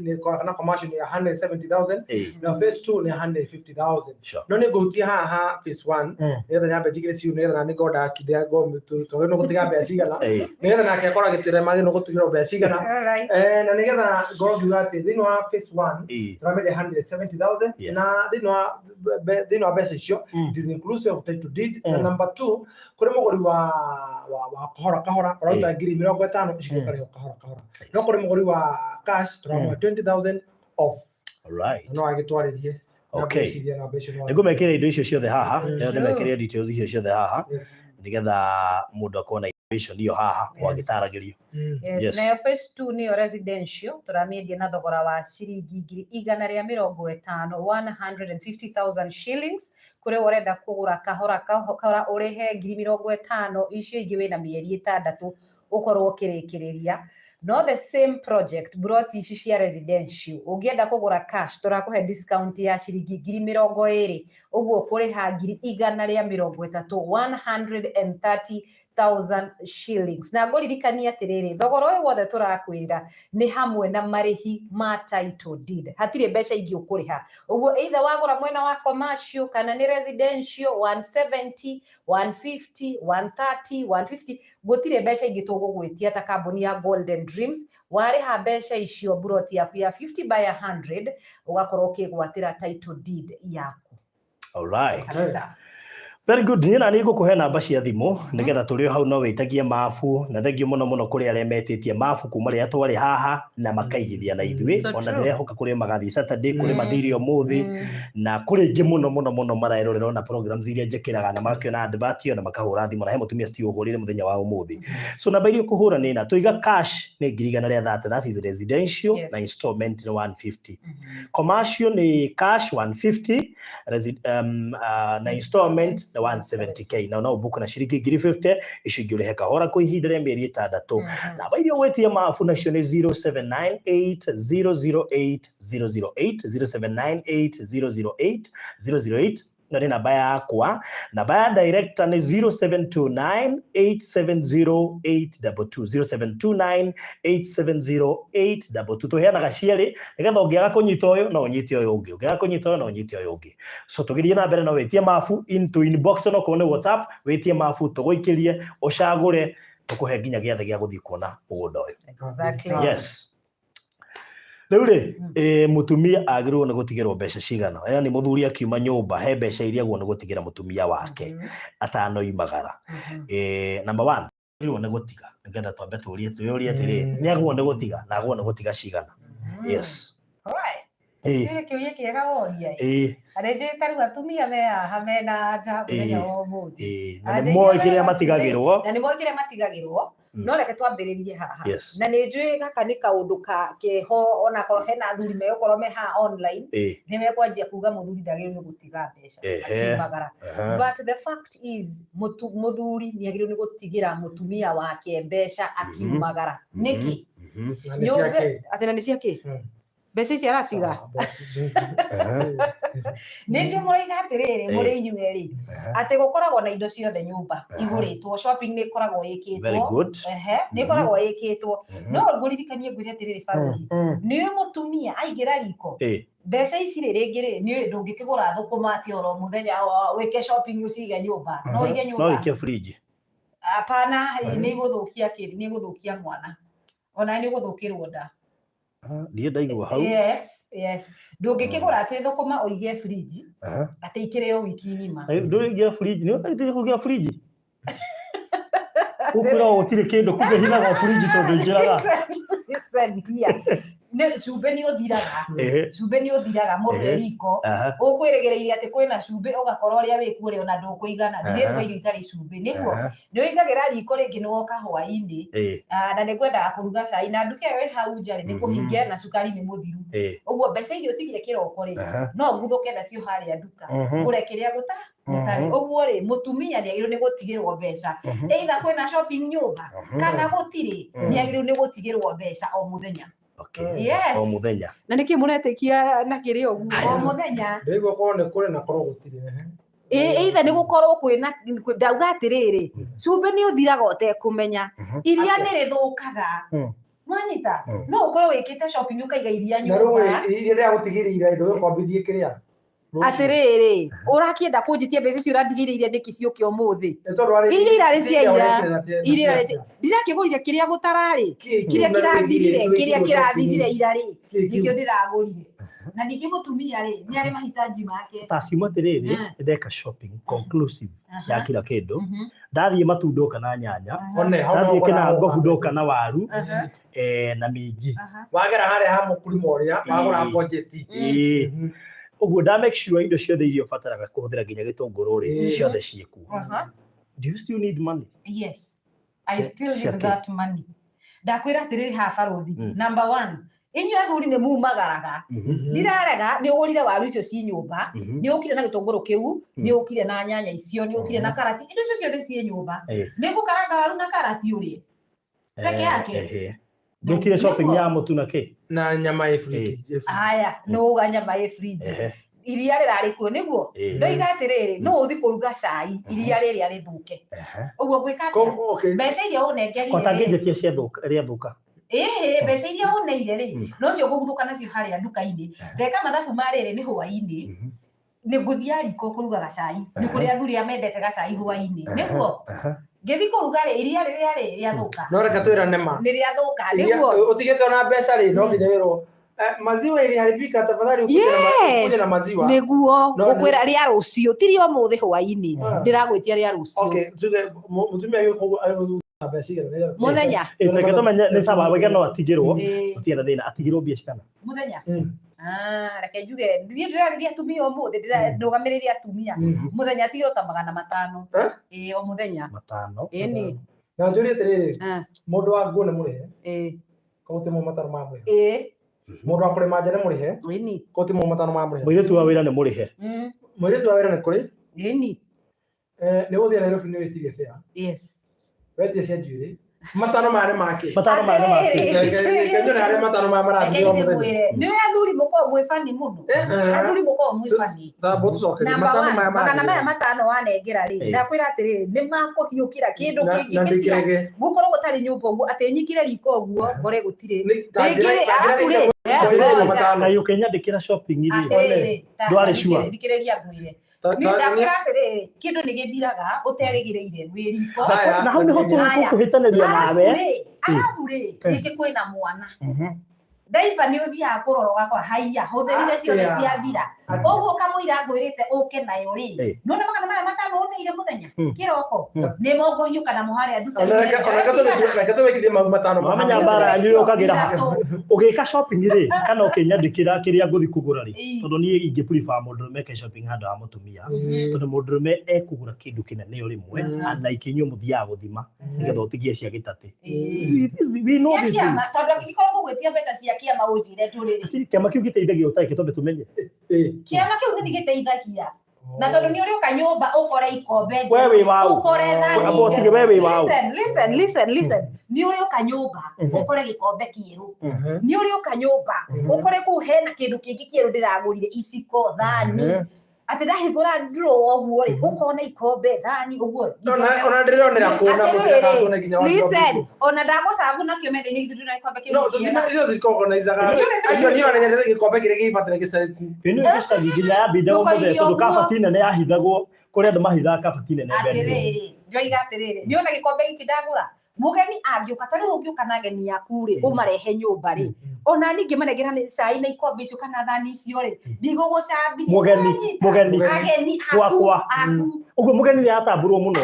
ni kana commercial ya 170,000 na phase 2 ni 150,000 no ni gutia haha phase 1 ngetha nyambe jigire ciu ngetha ni goda kidia gombe tu no gutiga mbeca cigana ngetha nake akora gitire magi no gutigirwo mbeca cigana na nigetha ngorwo ati thino wa phase 1 turamede 170,000 na thino wa mbeca icio it is inclusive of title deed na number 2 kuri mugori wa kahora urauta 50,000 icio kare kahora no kuri mugori wa cash turamwe 20,000 off. Alright, no agitwaririe okay nigumekire indo icio ciothe haha leo nimekire details icio ciothe haha nigetha mundu akona information iyo haha wagitaragirio. Yes. Na phase 2 ni residential turamiendie na thogora wa ciringi 150,000 150,000 shillings kuri urenda kugura kahora urihe 50,000 icio ingi wina mieri 6 ukorwo kirikiriria. No the same project brought ici cia residential ungienda kugura cash turakuhe discount ya ciringi 20,000 uguo kuriha 130 130,000 shillings na ngoririkania atiriri thogora uyu wothe turakwira ni hamwe na marihi ma title deed hatire mbeca ingi ukuriha uguo either wagura mwena wa commercial kana ni residential 170 150 130 150 gutire mbeca ingi tugugwitia ta kambuni ya Golden Dreams wariha mbeca icio broti yaku ya 50 by 100 ugakorwo ukigwatira title deed yaku. All right. Very good. Nina ni gukuhe namba cia thimu nigetha turio hau no witagie mafu na thengio muno kuri aria metitie mafu kuma ria twari haha na makaigithia na ithui ona ndirehoka kuri magathi Saturday kuri mathiri umuthi na kuri ingi muno marairorera na programs iria njekiraga na makiona advert na makahura thimu na he mutumia stiu uhurire muthenya wa umuthi. So namba iria kuhura ni na tuiga cash ni 130 that is residential na installment ni 150 commercial ni cash 150 na installment 170k na book na shiringi 50 ishingi urihe kahora kwa ihinda rĩa mieri 6 na bairio wetie mafu nacio ni 0798008008 na ni namba yakwa namba ya director ni 0729870822 0729870822 tuheana gaciari nigetha ungiaga kunyita uyu no unyite uyu ungi ungiaga kunyita uyu no unyite uyu ungi. So tugirie na mbere no wetie mafu into inbox no kone WhatsApp wetie mafu tuguikirie ucagure tukuhe nginya giathe gia guthii kuona mugunda uyu. Exactly. Yes. Riu ri mutumia agirwo ni gutigirwo mbeca cigana yani muthuri akiuma nyumba he mbeca iria agwo ni gutigira mutumia wake atanoimagara. Number 1 agirwo ni gutiga nigetha twambe turie atiri ni agwo ni gutiga na agwo ni gutiga cigana. Yes. Kile kiuye kiega woria areje taru atumia me hamena aja muthenya wa umuthi na ni moikire matigagirwo no reke twambiririe haha na ni njui gaka ni kaundu ka keho ona ko hena athuri me ukorwo me ha online ni mekwanjia kuga muthuri ndagirwo ni gutiga mbeca akimagara but the fact is muthuri ni agirwo ni gutigira mutumia wake mbeca akimagara niki nyumbe atena ni ciake mbeca icio aratiga nĩ ndĩ mũraiga atĩrĩrĩ mũrĩ inyuĩ rĩ atĩ gũkoragwo na indo ciothe nyũmba igũrĩtwo shopping nĩ ĩkoragwo ĩkĩtwo nĩ ĩkoragwo ĩkĩtwo no ngũririkanie ngwĩre atĩrĩrĩ bamĩrĩ nĩ mũtumia aingĩra riko mbeca ici rĩngĩ rĩ nĩ ndũngĩkĩgũra thũkũma atĩ oro mũthenya wĩke shopping ũcige nyũmba no ige nyũmba no ike fridge apana nĩ igũthũkia kĩri nĩ igũthũkia mwana ona nĩ igũthũkĩrwo nda ndiye ndaigua hau yes ndũngĩkĩgũra atĩ thũkũma ũige fridge atĩ ikĩrĩo wiki ng'ima ndũige fridge nĩ ũkaitĩte kũgĩa fridge ũkwĩra gũtirĩ kĩndũ kumbe hithaga fridge tondũ ingĩraga cumbĩ nĩ ũthiraga mũndũ riko ũkwĩrĩgĩrĩire atĩ kwĩna cumbĩ ũgakora ũrĩa wĩku ũrĩa ona ndũkũigana ndĩrĩ kwa irio itarĩ cumbĩ nĩguo nĩ ũigagĩra riko rĩngĩ nĩ woka hwaĩ-inĩ na nĩ ngwendaga kũruga cai na nduka ĩyo ĩ hau nja nĩ kũhinge na cukari nĩ mũthiru ũguo mbeca irio ũtigire kĩroko rĩ no nguthũke nacio harĩa nduka ngũre kĩrĩa gũtarĩ ũguo rĩ mũtumia nĩ agĩrĩirwo nĩ gũtigĩrwo mbeca either kwĩna shopping nyũmba kana gũtirĩ nĩ agĩrĩirwo nĩ gũtigĩrwo mbeca o mũthenya o mũthenya na nĩkĩ mũretĩkia na kĩrĩ ũguo o mũthenya ndĩgwo korwo nĩ kũrĩ na korwo gũtirĩ either nĩ gũkorwo kwĩna ndauga atĩrĩrĩ cumbĩ nĩ ũthiraga ũtekũmenya iria nĩ rĩthũkaga mwanyita no ũkorwo wĩkĩte shopping ũkaiga iria nyũmba na rĩu iria rĩa gũtigĩrĩra indo ũkwambithie kĩrĩa atĩrĩrĩ ũrakĩenda kũnjitia mbeca icio ũrandigĩrĩire nĩkĩ ciũke ũmũthĩ iria irarĩ cia ira ndirakĩgũrire kĩrĩa gũtararĩ kĩrĩa kĩrathirire irarĩ nĩkĩo ndĩragũrire na ningĩ mũtumia rĩ nĩ arĩ mahitaji make taciuma atĩrĩrĩ ndeka shopping conclusive ya kila kĩndũ ndathiĩ matunda oka na nyanya ndathiĩ kĩna ngobu ndoka na waru na minji wagera harĩa ha mũkulima ũrĩa wagũra budget ũguo nda make sure indo ciothe iria ũbataraga kũhũthĩra nginya gĩtũngũrũ rĩ ciothe ciĩkuo do you still need money yes I still need that money ndakwĩra atĩrĩrĩ ha barothi number 1 inyuĩ athuri nĩ mumagaraga ndirarega nĩ ũgũrire waru icio ci nyũmba nĩ ũkire na gĩtũngũrũ kĩu nĩ ũkire na nyanya icio nĩ ũkire na karati indo icio ciothe ci nyũmba nĩ gũkaranga waru na karati ũrĩe peke yake ndũkire shopping ya mũtu na kĩ na nyama ĩ fridge haya no ga nyama ĩ fridge iria rĩrarĩ kuo nĩguo ndoiga atĩrĩrĩ no ũthi kũruga cai iria rĩrĩa rĩthũke ũguo gwĩka atĩa mbeca iria ũnengerire kotangĩnjetia cia thũka rĩa thũka mbeca iria ũneire rĩ no cio ngũguthũka nacio harĩa nduka-inĩ ndeka mathabu ma rĩrĩ nĩ hwaĩ-inĩ nĩ ngũthia riko kũruga gacai nĩ kũrĩ athuri amendete gacai hwaĩ-inĩ nĩguo ngĩthi kũruga rĩ iria rĩrĩa rĩathũka no reke twĩrane ma nĩ rĩathũka nĩguo ũtigĩte ona mbeca rĩ no nginya wĩrwo maziwa iliharibika tafadhali ukuje na maziwa nĩguo gũkwĩra rĩa rũciũ ti rĩa ũmũthĩ hwaĩ-inĩ ndĩragwĩtia rĩa rũciũ okay tuge mutumia yuko mũthenya reke tũmenye nĩ sawa wega no atigĩrwo gũtirĩ na thĩna atigĩrwo mbia cigana mũthenya reke njuge ndiĩ ndĩrarĩria atumia ũmũthĩ ndĩrũgamĩrĩria atumia mũthenya atigĩrwo ta 500 o mũthenya 5 ĩni na njũrie atĩrĩrĩ mũndũ wa nguo nĩ mũrĩhe kote mo mataro ma mũrĩhe mũndũ wa kũrĩma nja nĩ mũrĩhe ĩni kote mo mataro ma mũrĩhe mũirĩtu wa wĩra nĩ mũrĩhe mũirĩtu wa wĩra nĩ kũrĩ ĩni nĩ gũthiĩ Nairobi nĩ wĩtirie fare yes wetie cia njuĩrĩ matano mare make matano mare make kenyo nĩ harĩ matano ma marathiĩ o mũthenya nĩ athuri mũkorwo mwĩbani mũno athuri mũkorwo mwĩbani tambo tucokerie matano maya magana maya matano wanengera rĩ ndakwĩra atĩrĩrĩ nĩ makũhiũkĩra kĩndũ kĩngĩ gũkorwo gũtarĩ nyũmba ũguo atĩ nyikire riko ũguo ngore gũtirĩ rĩngĩ arabu rĩ na ũkenyandĩkĩra shopping iria ndwarĩ sure thikĩrĩria ngwĩre ndakwĩra atĩrĩrĩ kĩndũ nĩ gĩthiraga ũterĩgĩrĩire wĩ riko na hau nĩho tũkũhĩtanĩria nawe arabu rĩ rĩngĩ kwĩna mwana ndaiva nĩ ũthiaga kũrora ũgakora haiya hũthĩrire ciothe ciathira ũguo kamũira ngwĩrĩte ũke nayo rĩ nona magana maya matano ũneire mũthenya kĩroko nĩ mongohiũ kana mũharĩa nduka-inĩ reke tũwĩkithie mau matano mamenya mbara yanyu yũkagĩra ũgĩka shopping rĩ kana ũkĩnyandĩkĩra kĩrĩa ngũthi kũgũra rĩ tondũ niĩ ingĩ prefer mũndũrũme eke shopping handũ ha mũtumia tondũ mũndũrũme ekũgũra kĩndũ kĩnene o rĩmwe na ikinyuĩ mũthiaga gũthima nĩgetha ũtigie cia gĩtatĩ tondũ angĩkorwo gũgwĩtia mbeca cia kĩama ũnjĩre ndũrĩrĩ kĩama kĩu gĩteithagia ũtarĩke twambe tũmenye kĩama kĩu nĩ gĩteithagia Na tondu ni uri ukanyumba ukore ikombe wewe wao ukore thani abotige wewe wao listen ni uri ukanyumba ukore gikombe kieru ni uri ukanyumba ukore ku hena kindu kingi kieru ndiragurire iciko thani ati ndahingura draw oguo ri ukona ikombe thani oguo ona ndironera kuona kuona nginya wa listen ona ndagucabu na kio mende ni gitu na ikombe kieru no izo zikogonaizaga ayo ni ona nyerere gikombe kire gibatire gicaku ino gicagi nginya yambinde umuthe tondu kabatine ne yahithagwo kuri andu mahithaga kabatine ne mbere atiriri njoiga atiriri ni ona gikombe giki ndagura mugeni angiuka tari ungiuka na ageni yaku ri umarehe nyumba ri ona ningi manegera ni cai na ikombe icio kana thani icio ri ndigũgũcambia mugeni ageni gwakwa uguo mugeni ni atamburwo muno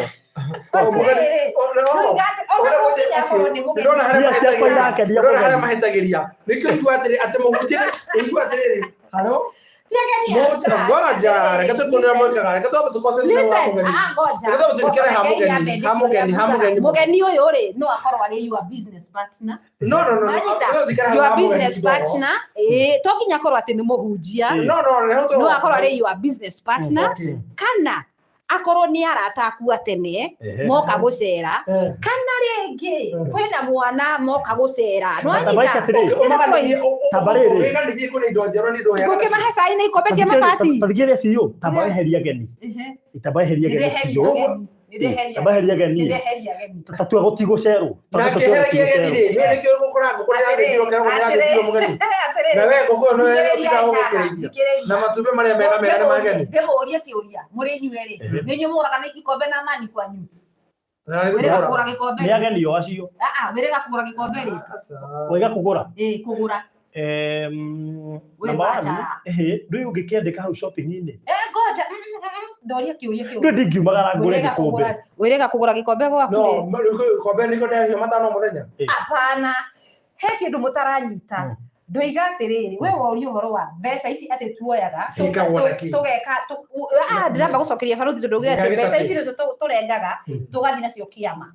ndona mahetagiria nikio igwatire ati muhunjire igwatire halo ngoja reka tukunira mwekaga reka tukoze mugeni uyu ri no akorwo ari your business partner no your business partner to nginya korwo ati ni muhunjia no akorwo ari your business partner kana akorwo ni arata aku tene moka gucera kana ringi kwina mwana moka gucera no anyita tabarere gukimahe cai na ikombe cia mabati tathigire cio tabaheria geni itabaheria geni tabaheria geni tatua gutigucerwo nakeheria geni ri ni kio gukora ngukora yagithiro kero yathithiro mugeni na we gogo no ira gukireithia na matumbe maria mega mega ni mageni ndehoria kiuria muri nyueri ni nyumuraga na ikombe na mani kwanyu ni ageni yo acio wirega kugura gikombe ri wega kugura kugura ndu ungikiandika hau shopping-ini ngoja ndoria kiuria ndu ndingiumagara ngure gikombe wirega kugura gikombe gwaku no gikombe niko ndio matano muthenya apana he kindu mutaranyita ndoiga atiriri we worio horo wa mbeca ici ati tuoyaga tugeka ndiramba gucokeria baruti tondu ngira ati mbeca ici nicio turengaga tugathi nacio kiama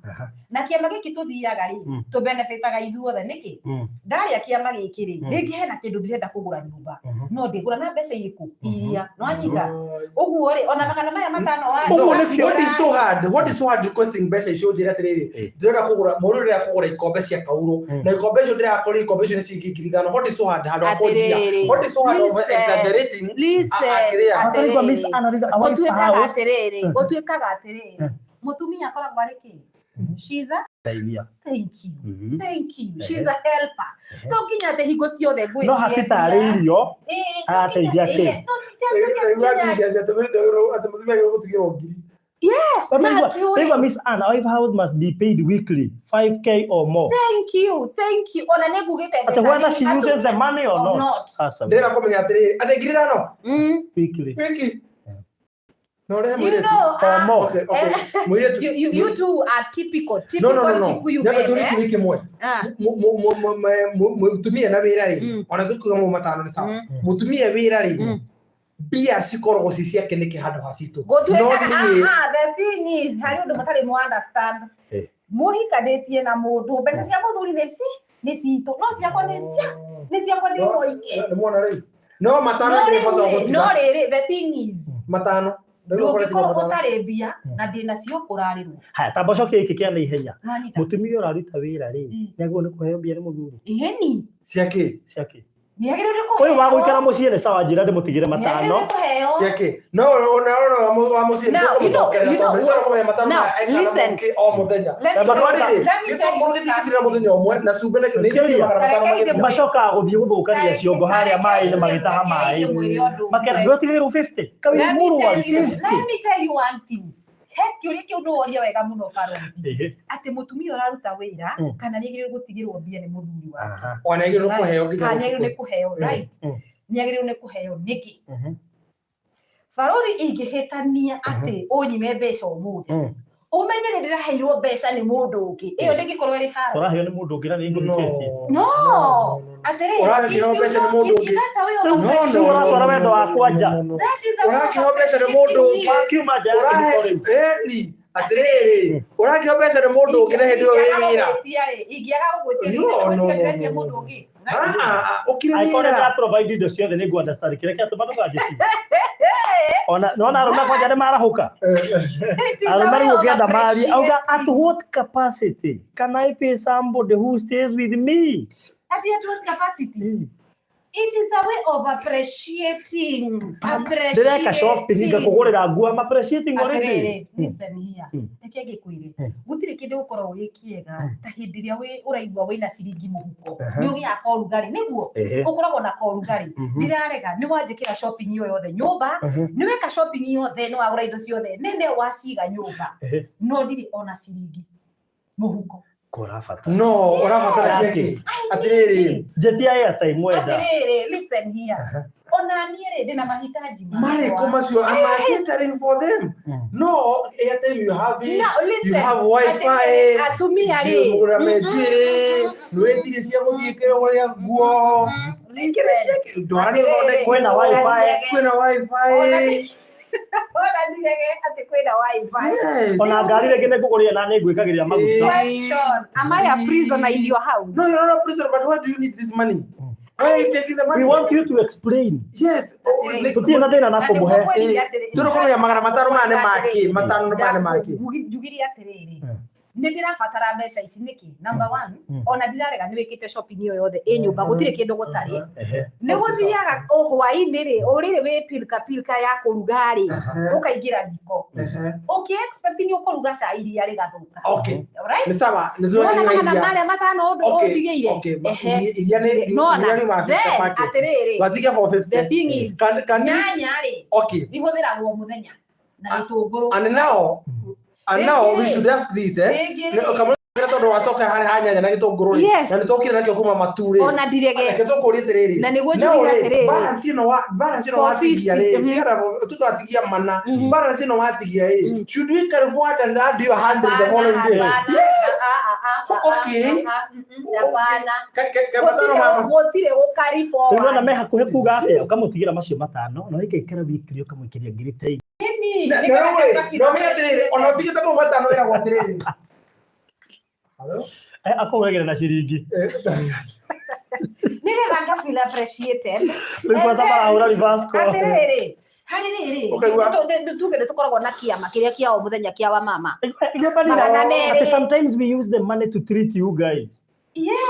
na kiama giki tuthiaga ri tu benefitaga ithuothe niki ndaria kiama giki ri ringi hena kindu ndirenda kugura nyumba no ndigura na mbeca iriku iria no anyita uguo ri ona magana maya matano what is so hard requesting mbeca icio njira atiriri ndirenda kugura muru ndirenda kugura ikombe cia kauro na ikombe icio ndirenda kugura ikombe icio ni cingingirithano what is so hard hard akojia what is so hard of exaggerating atirigwa miss anariga otuikaga atiriri mutumia akoragwo ari ki she's a thank you she's a helper to nginya ate hingo ciothe ngui no hatitari irio ateithia ki yes but Miss Anna, our house must be paid weekly 5k or more. Thank you ona negugite but whether she uses the money or not ndera komenya atiriri ategirira no weekly no re you know okay you two are typical Kikuyu men ndio turi kimwe mutumia na wira ri ona tukuga mu matano ni sawa mutumia wira ri bia sikorwo ciake niki handu hacitu no the thing is hari undu matari mu understand muhikadetie na mundu mbeca cia muthuri ni citu no ciakwa ni ciakwa ndi moike muona ri no matano ndi foto gutika no riri the thing is matano ndugikorwo utari mbia na ndina cio urarirwo ha tamboco kiki kia na ihenya mutumia uraruta wira ri yaguo ni kuheo mbia ni muthuri iheni ciake niagirire ko oyo wagwikara muciĩ ni sawa njira ndimutigire matano ciake no wa muciĩ ndikumusokera tondu ndoro kumenya matano listen o muthenya batwarire gitokugithikithira muthenya umwe na cumbe na macoka guthii guthukaria ciongo haria mai-ini magitaha mai makena ndotigirwo 50 kawi muru wa 50 let me tell you one thing kiuria kiu nduoria wega muno Baronzi ati mutumia uraruta wira kana niagirire gutigirwo mbia ni muthuri wake ona igiro kuheo ni kuheo right niagirire ni kuheo niki Baronzi ingihitania ati unyime mbeca umuthi umenye ni ndiraheirwo mbeca ni mundu ungi iyo ndingikorwo ri haro uraheo ni mundu ungi na ni nguriketie no atere uraheo mbeca ni mundu ungi no uratwara wendo wa kwanja uraheo mbeca ni mundu ungi kiuma nja ni atiriri uraheo mbeca ni mundu ungi na hindi yo wi wira ingiaga gugwitia ni mundu ungi Aikore na provide indo ciothe nĩ understand kĩrĩa kĩatũma ndũkanjĩtie. Ona arũme kwanja nĩ marahuka. Arũme rĩu ũngĩenda mari auga at what capacity can I pay somebody who stays with me? At what capacity? It is a way of appreciating. Direka shopping ngakugurira nguo appreciating already. Listen here. Rekege kwire. Gutire kinde gukorwo gikiega ta hindi iria we uraigwa wina ciringi muhuko. Ni ugia korugari niguo. Ukoragwo na korugari. Ndirarega ni wanjikira shopping iyo yothe nyumba. Ni weka shopping yothe no agura indo ciothe. Nene waciga nyumba. No ndiri ona ciringi muhuko. No, orabatara ciake. Atiriri. Jetia airtime mwenda. Atiriri, listen here. Ona niere ndina mahitaji mari komasio am catering for them. No, airtime you have it. You have Wi-Fi. Atumia ri. Uramejire. Nwetire cia guthikira uria guo. Ikire ciake. Ndwara ni thonde kwina Wi-Fi. Kwina Wi-Fi. Ona ndirege ati kwina Wi-Fi. Ona ngari rege nĩ ngũgũrĩra na nĩ ngwĩkagĩrĩra maguta. Question. Am I a prisoner in your house? No, you're not a prisoner, but why do you need this money? Why are you taking the money? We want you to explain. Yes. Tutie na thĩna na kũmũhe. Tũrũkomenya magana matano mane maki, matano mane maki. Njugiri atiriri. Ndirabatara mbeca ici niki. Number 1, ona ndirarega ni wikite shopping iyo yothe nyumba gutire kindu gutari. Ni guthiaga hwaini ri urire we pilka ya kurugari ukaigira riko. Okay, expecting you kuruga cai iria rigathuka. Okay. Right? Ni sawa. Ni tuwe ni iria. Mane matano undigeire. Okay. Iria ni mafika atiriri. Watika for 50. The thing is, nyanya ri. Okay. Ihũthĩragwo mũthenya na itũngũrũ. And now we should ask this, Kamwe tondu wacoka hari hanyanya na gitunguru ri na nitokire nakio kuma maturi ona ndirege gitunguru tiriri na niguo njugire tiriri balance no watigia ri tiara tutatigia mana balance no watigia ri should we carry forward and add your hand in the following day? Yes. Okay. Hapana. Kabatano mama gutire gukari forward unaona me hakuhe kuga atia ukamutigira macio matano no ikaikara wikiri ukamwikiria ngiri tai no me tiriri ona utigite mu matano ira gwatiriri. Hello? Akũgũragĩra na ciringi. Nĩgetha nga feel appreciated. Rĩu kwanza marahũra reverse call. Harĩ tuge nĩtũkoragwo na kĩama kĩrĩa kĩa o mũthenya kĩa wa mama. Sometimes we use the money to treat you guys. Yes.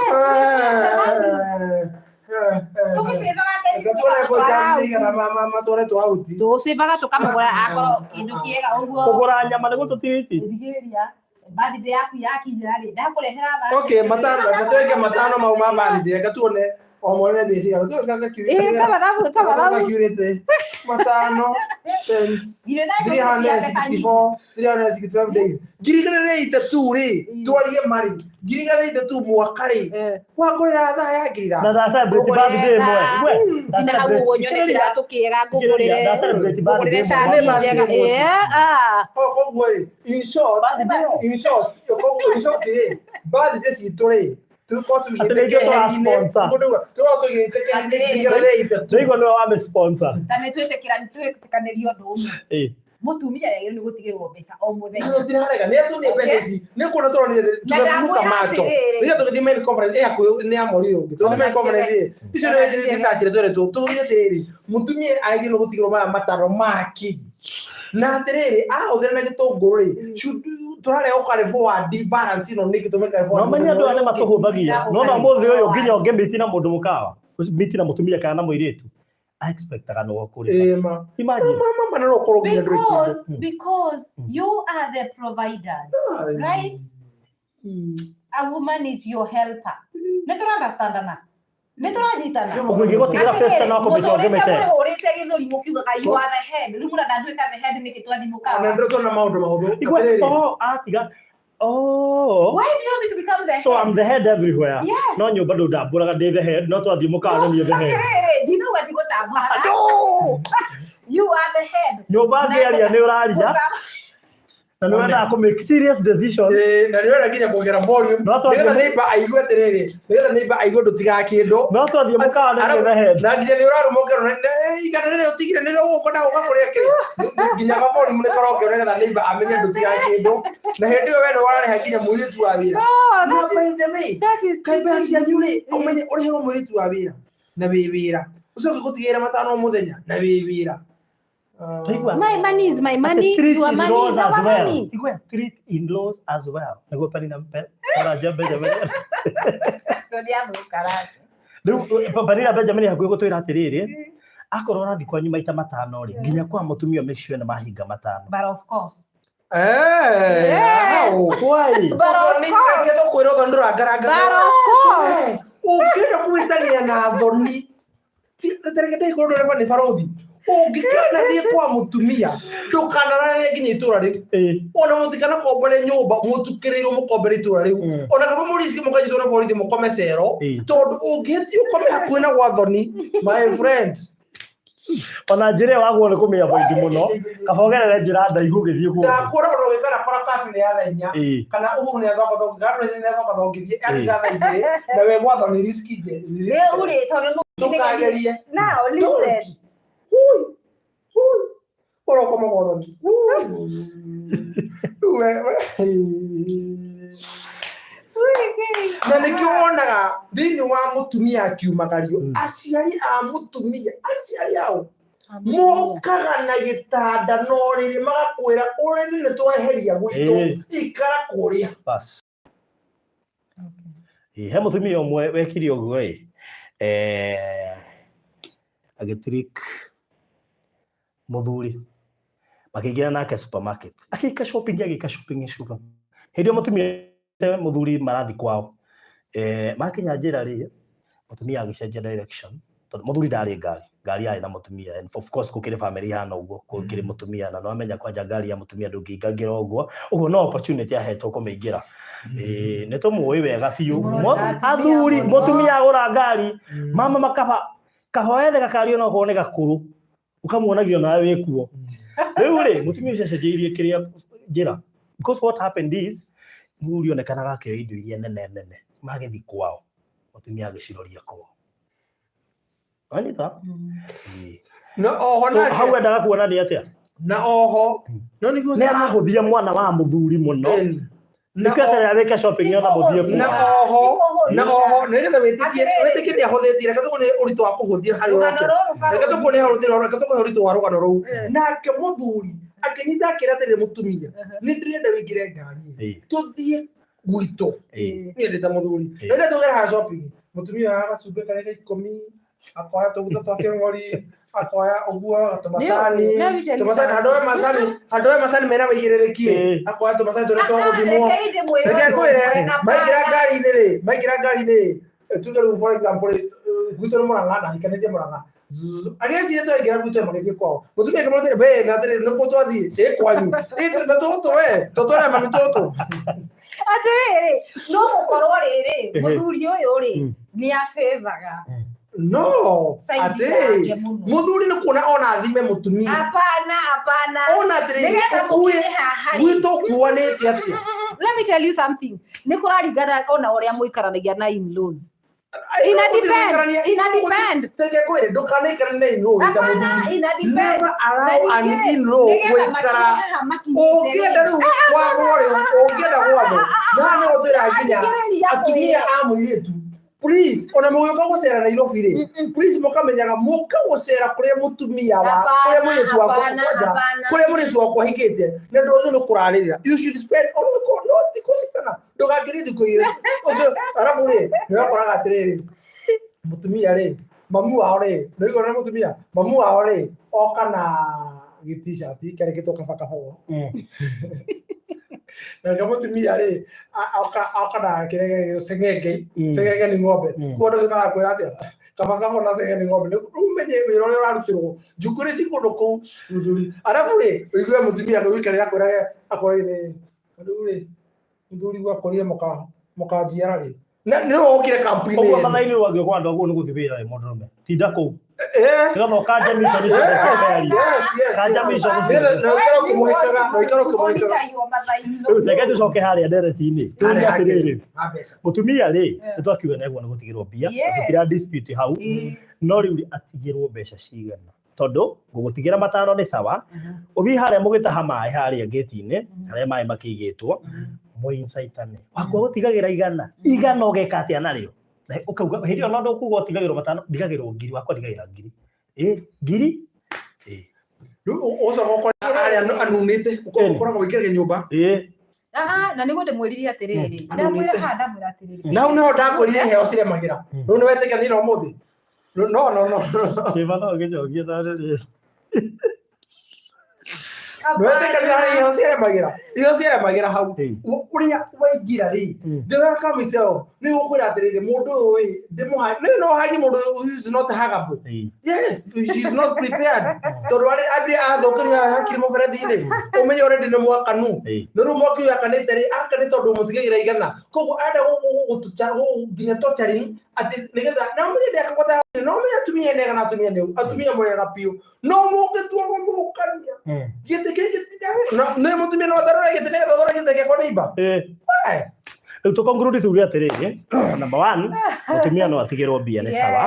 Tũcibaga tũkamũgũra akorwo kĩndũ kĩega ũguo. Kũgũra nyama nĩguo tũtiriti. Birthday yaku yakinya ri ndakurehera basi. Okay, matano mau ma birthday gatuone o mwana thĩ ciaro tu kanga kiurite. Kama kiurite. Matano 365 days. Girigana itatu ri twarie mari. Girigana itatu mwaka ri. Wakorera thaa ya girira. Na thaa celebrate birthday mwe. Ina hau wonyone kiratu kiega ngugurire. Na celebrate birthday mwe. Koguo ri. In short, birthday citu ri. Tuigwa niwe wa sponsor. Tane twĩtĩkanĩrio ũndũ ũmwe. Mũtumia yagĩrĩirwo nĩ gũtigĩrwo mbeca o mũthenya. Nĩtũtirarega nĩatunie mbeca ici. Nĩkuona tũronire tumefunguka macho. Nĩgetha tũgĩthiĩ main conference nĩ amori ũngĩ. Tũgĩthiĩ main conference icio nĩ research tũgĩthiĩ tĩrĩ. Mũtumia agĩrĩirwo gũtigĩrwo maya mataro maki. Na atiriri ahũthĩra na gĩtũngũrũ ri turare ukare forward balance no niki tumeka forward no manya andũ arĩa matũhũthagia no na mũthĩ ũyũ nginya ũngĩmĩti na mũndũ mũkawa mĩti na mũtumia kana na mũirĩtu I expectaga no kũrĩ imagine mama no kũrũ nginya because you are the provider, right? A woman is your helper. Nĩtũra understand na nĩtũranyitana ũngĩgũtigĩra festa no kũmĩtwa ngĩmĩte ũrĩte gĩthũri mũkiugaga you are the head rĩu mũndũ ndanduĩka the head nĩkĩ twathimũka na ndio tuna maũndũ mahũthũ atiga why do you want me to become the head? So I'm the head everywhere. Yes. No nyũmba ndambũraga ndĩ the head no twathimũka nĩ the head. Do you know what you got to You are the head. Nyũmba ngĩaria nĩ ũraria Na nĩ wenda ku make serious decisions. Na nĩ wenda nginya kuongerera volume. Nĩgetha neighbor aigue atĩrĩrĩ, nĩgetha neighbor aigue ndũtigaga kĩndũ. No twathiĩ mũkawa nĩ head. Na nginya nĩ ũraruma ũkerwo igana rĩrĩ ũtigire nĩ ũgũkona ũgakũrĩa kĩrĩ. Nginya ga volume nĩ karonge nĩgetha neighbor amenye ndũtigaga kĩndũ. Na hĩndĩ ĩyo wenda warareha nginya mũirĩtu wa wĩra. No by the way, kaimba cianyu rĩ, ũmenye ũrĩhe mũirĩtu wa wĩra na wĩ wĩra. Ucoke gũtigĩra matano mũthenya na wĩ wĩra. My money is my money. Your money is our money. You treat in-laws as well. Nego pani na para Benjamin. Todia mukarate. Rĩu pani na Benjamin hakuhĩ gũtwĩra atĩrĩrĩ, akorwo ũrathiĩ kwanyu maita matano rĩ, nginya kwa mũtumia make sure nĩ mahinga matano. But of course. Why? But of course. Ũngĩenda kũhĩtania na thoni, reterekete ikorwo ndũreba nĩ barothi. Ũngĩkana thiĩ kwa mũtumia, ndũkanarare nginya itũra rĩu. Ona mũtikana kombere nyũmba, mũtukĩrĩirwo mũkombere itũra rĩu. Ona kaba mũrĩci mũkanyitwo na borithi mũkome cero, tondũ ũngĩhĩtio ũkome hakuhĩ na gwa thoni, my friend. Ona njĩra wagwo nĩ kũmenya boindi mũno, kaba ũgerere njĩra ndaihu ũgĩthiĩ kuo. Ndakũra ona wĩkara kora kabi nĩ ya thaa 4 kana ũhuru nĩ athoka garo nĩ athoka ngithie athiga thaa 2 na we gwa thoni riski je. Rĩu rĩ tondũ ndũkagerie. Now listen. Oro como godon. Na nĩkĩwonaga thĩinĩ wa mũtumia akiumagario, aciari a mũtumia, aciari ao mokaga na gĩtanda no rĩrĩ magakwĩra ũrĩrĩ nĩ tweheria gwitũ ikara kũrĩa. Bas. He mũtumia ũmwe wekire ũguo agĩtrick muthuri makĩingĩra nake supermarket agĩka shopping sugar hĩndĩ mũtumia muthuri marathi kwao makinya njĩra rĩ mũtumia agĩcenjia direction tondũ muthuri ndarĩ ngari yarĩ na mũtumia and of course gũkĩrĩ family hana ũguo gũkĩrĩ mũtumia na no amenya kwanja ngari ya mũtumia ndũngĩingagĩra ũguo no opportunity ahetwo kũmĩingĩra nĩ tũmũĩ wega biũ athuri mũtumia agũra ngari mama makaba kahoethe gakari ona okorwo nĩ gakũrũ ukamuonagio nawe wĩkuo rĩu rĩ mũtumia ũcio acenjeirie kĩrĩa njĩra because what happened is mũthuri onekanaga akĩoya indo iria nene magĩthi kwao mũtumia agĩciroria kwao anita no oho na hau endaga kuona nĩ atĩa na oho no nĩ arahũthia mwana wa mũthuri mũno Nikatara weka shopping yana muthie na oho nĩgetha wĩtĩkie nĩ ahũthĩtie reka tũkone ũritũ wa kũhũthia harĩ ũrokĩra reka tũkone ũritũ wa rũgano rũu nake mũthuri akĩnyita akĩra atĩrĩ mũtumia nĩ ndĩrenda wĩingĩre ngari tũthiĩ gwitũ niĩ ndĩ ta mũthuri rĩrĩa tũgera ha shopping mũtumia agacumbĩ karĩa ga 10 akoya tũguta twake ng'ori akoya ũguo tũmacani handoe macani mena wĩigĩrĩrĩki akoya tũmacani tũrĩa twa gũthimwo reke kwĩre maingĩra ngari-inĩ tuge rĩu for example gwitũ nĩ Mũrang'a na hikanĩtie Mũrang'a agĩcirie twaingĩra gwitũ magĩthiĩ kwao mũtumia akĩmwĩra atĩrĩ na atĩrĩ nĩkuo twathiĩ kwanyu na tũtũ tũtũrĩa mami tũtũ atĩrĩrĩ no mũkorwo rĩrĩ mũthuri ũyũ rĩ nĩ afavaga no ate muthuri nĩ kuona ona thime mũtumia hapana ona atĩrĩ gwitũ kuonete atĩa. Let me tell you something nĩ kũraringana ona ũrĩa mũikaranagia na in-laws ina depend ndũkanaikara na in-law ta mũthuri never allow an in-law gũikara ũngĩenda rĩu gwagwo ũngĩenda gwatho na nĩ ũtwĩra nginya atumia a mũirĩtu please ona mũgĩũka gũcera Nairobi rĩ please mũkamenyaga mũka gũcera kũrĩa mũtumia wa kũrĩa mũirĩtu wakwa kũrĩa mũirĩtu wakwa hikĩte na ndũthũ nĩ kũrarĩrĩra you should spend not because ndũgakĩrĩ thikũ igĩrĩ arabu rĩ nĩwakoraga atĩrĩrĩ mũtumia rĩ mamu wao rĩ ndũigua na mũtumia mamu wao rĩ oka na gĩ-t-shirt karĩkĩtwo kabakaba na kama mũtumia rĩ oka na kĩrĩa sengenge nĩ ng'ombe kuona nĩ marakwĩra atĩa kabakaba na sengenge nĩ ng'ombe umenye wĩra ũrĩa ũrarutĩrwo njukũ ci kũndũ kũu mũthuri arabu rĩ ũigue mũtumia gũikarĩra kwĩra akorĩire rĩu rĩ mũthuri gwakorire mũkanjiara rĩ na nĩ okire kampuni ũguo mathainĩ wagĩũka andũ aguo nĩ gũthiĩ wĩra mũndũrũme tinda kũu no kanja miso ni kanja miso no ikaro kumuhikaga teke tucoke haria ndereti-inĩ tũrĩ atĩrĩrĩ mũtumia rĩ nĩtwakiuga nĩguo gũtigĩrwo mbia tũtira dispute hau no rĩu atigĩrwo mbeca cigana tondũ ngũgũtigĩra matano nĩ sawa ũthiĩ harĩa mũgĩtaha maĩ harĩa gate-inĩ harĩa maĩ makĩigĩtwo mũinsaitane wakwa gũtigagĩra igana ũgeka atĩa narĩo ukauga hĩndĩ ĩyo no ndũkuga ũtigagĩrwo matano ndigagĩrwo ngiri wakwa ndigagĩra ngiri ngiri uco goko arĩa anunĩte ũkoragwo wĩkĩrĩge nyũmba na nĩguo ndĩmwĩririe atĩrĩrĩ ndamwĩra atĩrĩrĩ na nĩho ndakwĩrire heo ciremagĩra rĩu nĩwetĩkanĩire ũmũthĩ no kĩba no gĩcokie tarĩrĩ nĩwetĩkanĩire heo ciremagĩra hau ũrĩa waingĩra rĩ the welcome itself nĩ ũkwĩra atĩrĩrĩ mũndũ ũyũ ndĩmũhaye no hagi mũndũ who is not huggable yes she is not prepared tondũ arĩa athũkĩria hakiri mũberethi-inĩ ũmenye already nĩ mwakanu nĩ rĩu mwaki ũyũ akanĩte rĩ akanĩ tondũ mũtigagĩra igana koguo enda nginya torturing atĩ nĩgetha na ũmenye ndakagota no ũmenye atumia nega na atumia mwega biũ no mũngĩtua gũthũkania gĩtĩ gĩtĩ nĩ mũtumia no atarora gĩtĩ nĩgetha ũthora gĩtĩ gĩakwa neighbor rĩu tũkonclude tuge atĩrĩrĩ number 1 mũtumia no atigĩrwo mbia nĩ sawa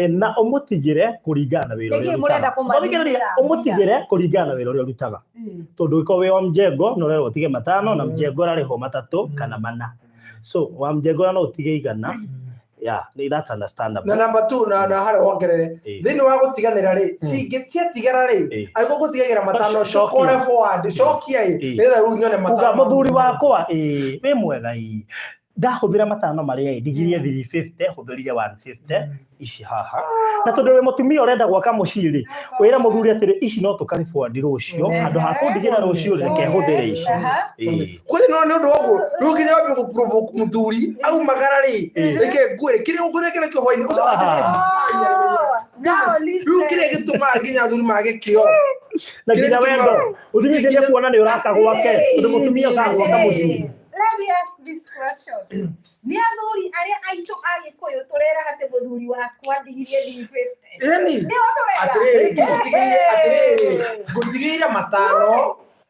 na ũmũtigĩre kũringana na wĩra ũrĩa ũmũtigĩre kũringana na wĩra ũrĩa ũrutaga tondũ ĩko wĩ wa mjengo no rero ũtige matano na mjengo ararĩhwo matatũ kana mana so wa mjengo no ũtige igana that's understandable na number 2 na harĩ wongerere thĩinĩ wa gũtiganĩra rĩ cingĩtiatigara rĩ agĩkwo gũtigagĩra matano cokore forward cokia nĩgetha rĩu nyone matano mũthuri wakwa wĩ mwega ndahũthĩra matano marĩa ndigirie 350 hũthĩrire 150 ici haha na tondũ wĩ mũtumia ũrenda gwaka mũciĩ rĩ wĩra mũthuri atĩrĩ ici no tũkarĩ forward rũciũ handũ ha kũndigĩra rũciũ reke hũthĩre ici kwĩ no nĩ ũndũ woguo rĩu nginya wambe gũprovoke mũthuri aumagara rĩ reke ngwĩre kĩrĩa ũkũrekera kĩo hwainĩ ũcio rĩu kĩrĩa gĩtũmaga nginya athuri mage kĩo na nginya wendo ũthimithĩrie kuona nĩ ũraka gwake tondũ mũtumia ũkagwaka mũciĩ. Let me ask this question. Ni athuri aria aitũ agĩkũyũ tũrera atĩ mũthuri wakwa ndigirie 350. Eni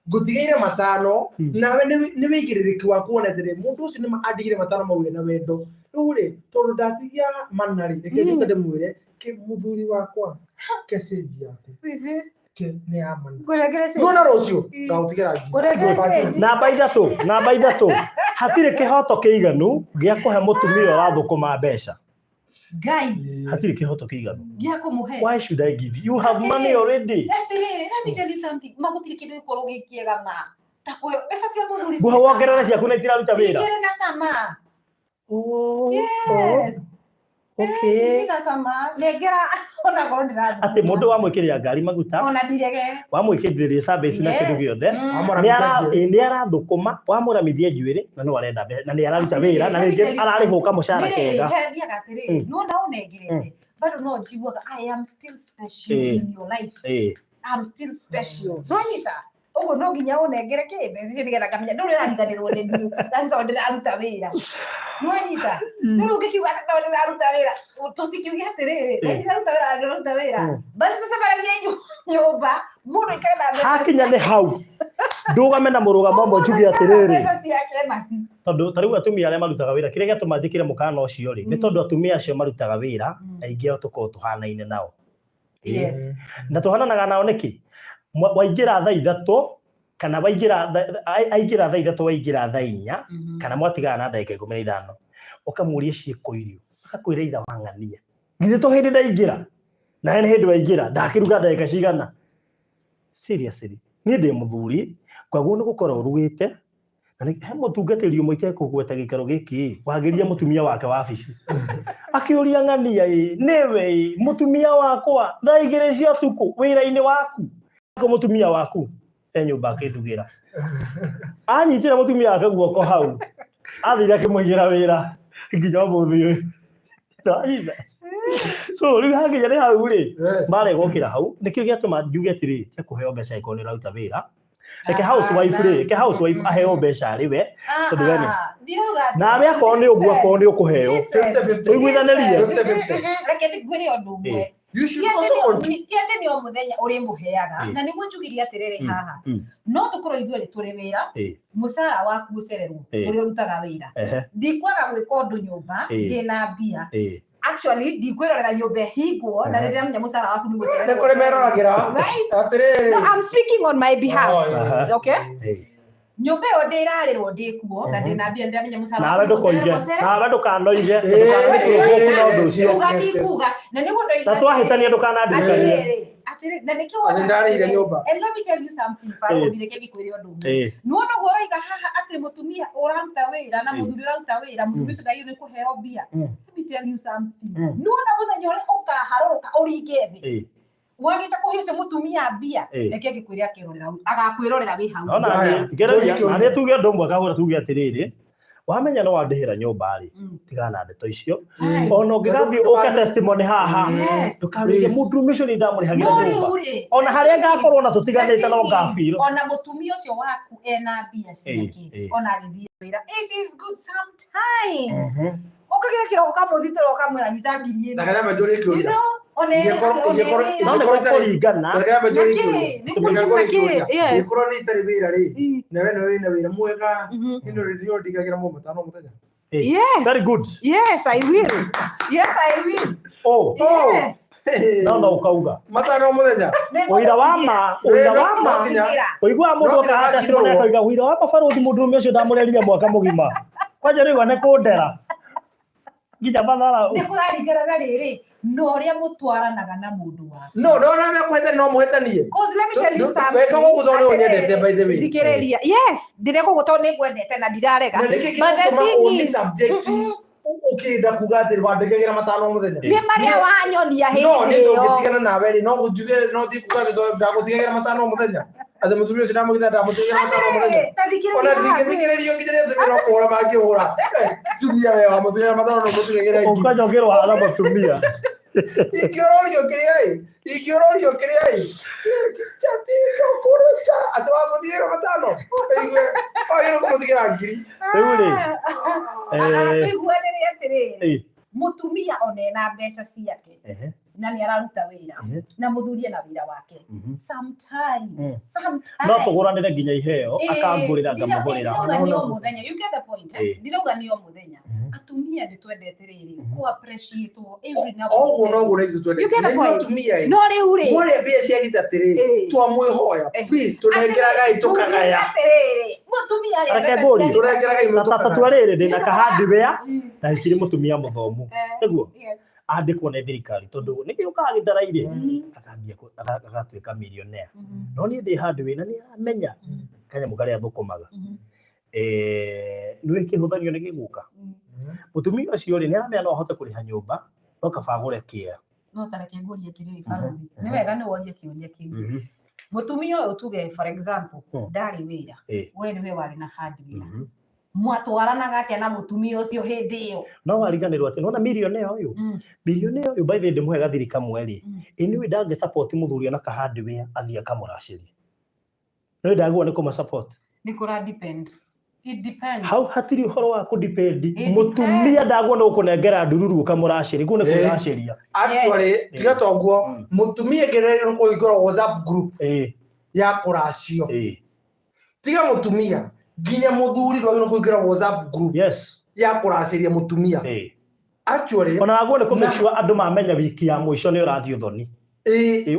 ngũtigĩire matano nawe nĩ wĩigĩrĩrĩki wa kuona atĩrĩ mũndũ ũcio nĩ andigire matano mau na wendo rĩu rĩ tondũ ndatigia mana rĩ reke njuke ndĩmwĩre mũthuri wakwa kecenji yaku nĩ amana no rũciũ ngautigĩra namba ithatũ hatirĩ kĩhoto kĩiganu gĩa kũhe mũtumia ũrathũkũma mbeca hatirĩ kĩhoto kĩiganu gĩa kũmũhe. Why should I give you have money already? Let me tell you something magũtirĩ kĩndũ gĩkorwo gĩkĩega ma ta kũyo mbeca cia mũthuri guha wongerera ciaku na itiraruta wĩra na sama yes okay sina sama negera ona gorndi radu ati mũndũ wamwĩkĩrĩra ngari maguta ona ndirege wamwĩkĩrĩria service na kĩndũ gĩothe nĩ arathũkũma wamũramithia njuĩrĩ na no arenda na nĩ araruta wĩra na rĩngĩ ararĩhwo kamũcara kega no na ũnengerete bado no njiguaga I am still special in your life I'm still special no nyita ũguo no nginya ũnengere kĩmbe icio nĩgetha ngamenya ndũrĩ ũrariganĩrwo nĩ niĩ tondũ ndĩraruta wĩra no nyita ndũrĩ ũngĩkiuga tondũ ndĩraruta wĩra tũtikiuge atĩrĩrĩ ndĩraruta wĩra basi tũcemanagie nyũmba mũndũ aikare na mbeca hakinya nĩ hau ndũgame na mũrũgamo ũmwe njuge atĩrĩrĩ tondũ ta rĩu atumia arĩa marutaga wĩra kĩrĩa gĩatũma njĩkĩre mũkana ũcio rĩ nĩ tondũ atumia acio marutaga wĩra aingĩ ao tũkoragwo tũhanaine nao na tũhananaga nao nĩkĩ waingĩra thaa ithatũ kana aingĩra thaa ithatũ waingĩra thaa inya kana mwatigana na ndagĩka 15 ũkamũria ciĩko irio akakwĩra itha wang'ania githĩ to hĩndĩ ndaingĩra na nĩ hĩndĩ waingĩra ndakĩruga ndagĩka cigana seriously niĩ ndĩ mũthuri kwaguo nĩ gũkorwo ũrugĩte na he mũtungatĩri ũmwe itekũgweta gĩikaro gĩkĩ wagĩria mũtumia wake wabici akĩũria ng'ania nĩwe mũtumia wakwa thaa 2 cia ũtukũ wĩra-inĩ waku mũtumia waku nyũmba akĩndugĩra anyitĩra mũtumia wake guoko hau athire akĩmũigĩra wĩra nginya ũmũthĩ ũyũ so rĩu hakinya nĩ hau rĩ maregokĩra hau nĩkĩo gĩatũma njuge atĩrĩ tia kũheo mbeca ĩkorwo nĩ ũraruta wĩra Reke housewife aheo mbeca riwe tondu we nawe akorwo ni uguo akorwo ni ukuheo 50-50 uiguithanirie 50-50 reke ndigwire undu umwe you should also continue tiate ni o muthenya uri muheaga na niguo njugiria atiriri haha no tukorwo ithuĩ turi wira mucara waku ucererwo uri urutaga wira ndikwaga gwika undu nyumba ndina mbia actually ndikwirorera nyumba hingwo na rĩrĩa menya mucara waku ni gucererwo nĩ kũrĩ merораgira atiriri I'm speaking on my behalf okay nyumba yo ndirarĩrwo ndikuo na ndina mbia ndamenya mucara nawe ndukanoige ndukanoige na undu ucio ndikuga na niguo ndoiga twahĩtania ndukanandirikanie na nikio ndarĩire nyumba and let me tell you something Farouk ndike gikwire undu umwe nuona goroiga haha ati mutumia uraruta wira na muthuri uraruta wira mutumia ucio ndagire kuheo mbia let me tell you something nuona muthenya uri ukaharũrũka uringe thi wagita kuhe ucio mutumia mbia reke gikwire akirorera agakwirorera wi hau ona ngeragia tuge undu umwe kahura tuge atiriri wamenya no wandihira nyumba ri tigana ndeto icio ona ungigathi uke testimony haha ndukamenya mutumia ucio ni ndamurihagira nyumba ona haria ngakorwo na tutiganite no ngafiro ona mutumia ucio waku ena mbia ciake ona agithie wira it is good sometimes ukagira kiroko kamuthitoro kamwira nyita ngiri ino ndakana majori kiuria ikorwo ni tari wira ri nawe no wina wira mwega ino rio ndigagira mu matano muthenya yes very good yes I will yes no ukauga matano muthenya uira wama uigua mundu akahanda sirone akaiga uira wama Farouk mundu ucio ndamureriria mwaka mugima kwanja riwa ne kundera nginya bathara ni kuraringana riri no ria mutwaranaga na mundu wa no na muhetani no muhetanie cause let me tell you something weka guguzone unyendete by the way thikiriria yes ndire gugutone gwendete na ndirarega but the thing is subject ukida kugathira wandekegira matano muthenya ni maria wanyonia hindi no ni ndogitigana nawe ri no gujuge no thi kugathira ndagutigagira matano muthenya ate mutumia ucio ndamugitha ndamutigagira matano muthenya ona ndikithikiririo nginya thimira no kuhura mangihura tumia we wa mutigagira matano no mutigagira ingi ukajogerwo hala mutumia ikiororio kiriai chati kokorocha ate wa mutigagira matano oyo kumutigagira ngiri iguanire atiriri mutumia onena mbeca ciake na ni araruta wira na muthuri na wira wake sometimes no tuguranire nginya iheo akangurira ngamugurira no muthenya you get the point ndiroga ni o muthenya atumia ni twendete riri ku appreciate every now no gure twendete atumia no riu ri mwore mbia cia gitatiri twamwihoya please tunengeraga itukagaya mutumia ri tunengeraga itukagaya tatwarire ndina kahandi wea na ikiri mutumia muthomu niguo andikwo na thirikari tondu niki ukagitharaire akambia agatuika millionaire no ni ndi handi wina ni aramenya kanya mugari athukumaga ni kihuthanio ni giguka mutumia ucio ri ni aramenya no ahote kuriha nyumba no kabagure kia no tareke ngurie kiriri Farouk ni wega ni worie kiuria kiu mutumia uyu tuge for example ndari wira we ni we wari na handi wira mwatwaranaga atia na mutumia ucio hindi iyo no wariganirwo ati nona millionaire uyu by the way ndimuhe gathiri kamwe ri iniwe ndange support muthuri na kahandi we athia kamuraciri no ndagwo ni kuma support ni kura depend it depends how hatiri horo wa ku depend mutumia ndagwo no kunengera ndururu kamuraciri gune kuraciria actually tiga tonguo mutumia gerero ko igoro WhatsApp group ya kuracio tiga mutumia ginya muthuri rwagiro kuingira WhatsApp group ya kuraciria mutumia actually ona agwo ne ko make sure andu mamenya wiki ya mwisho ni urathio thoni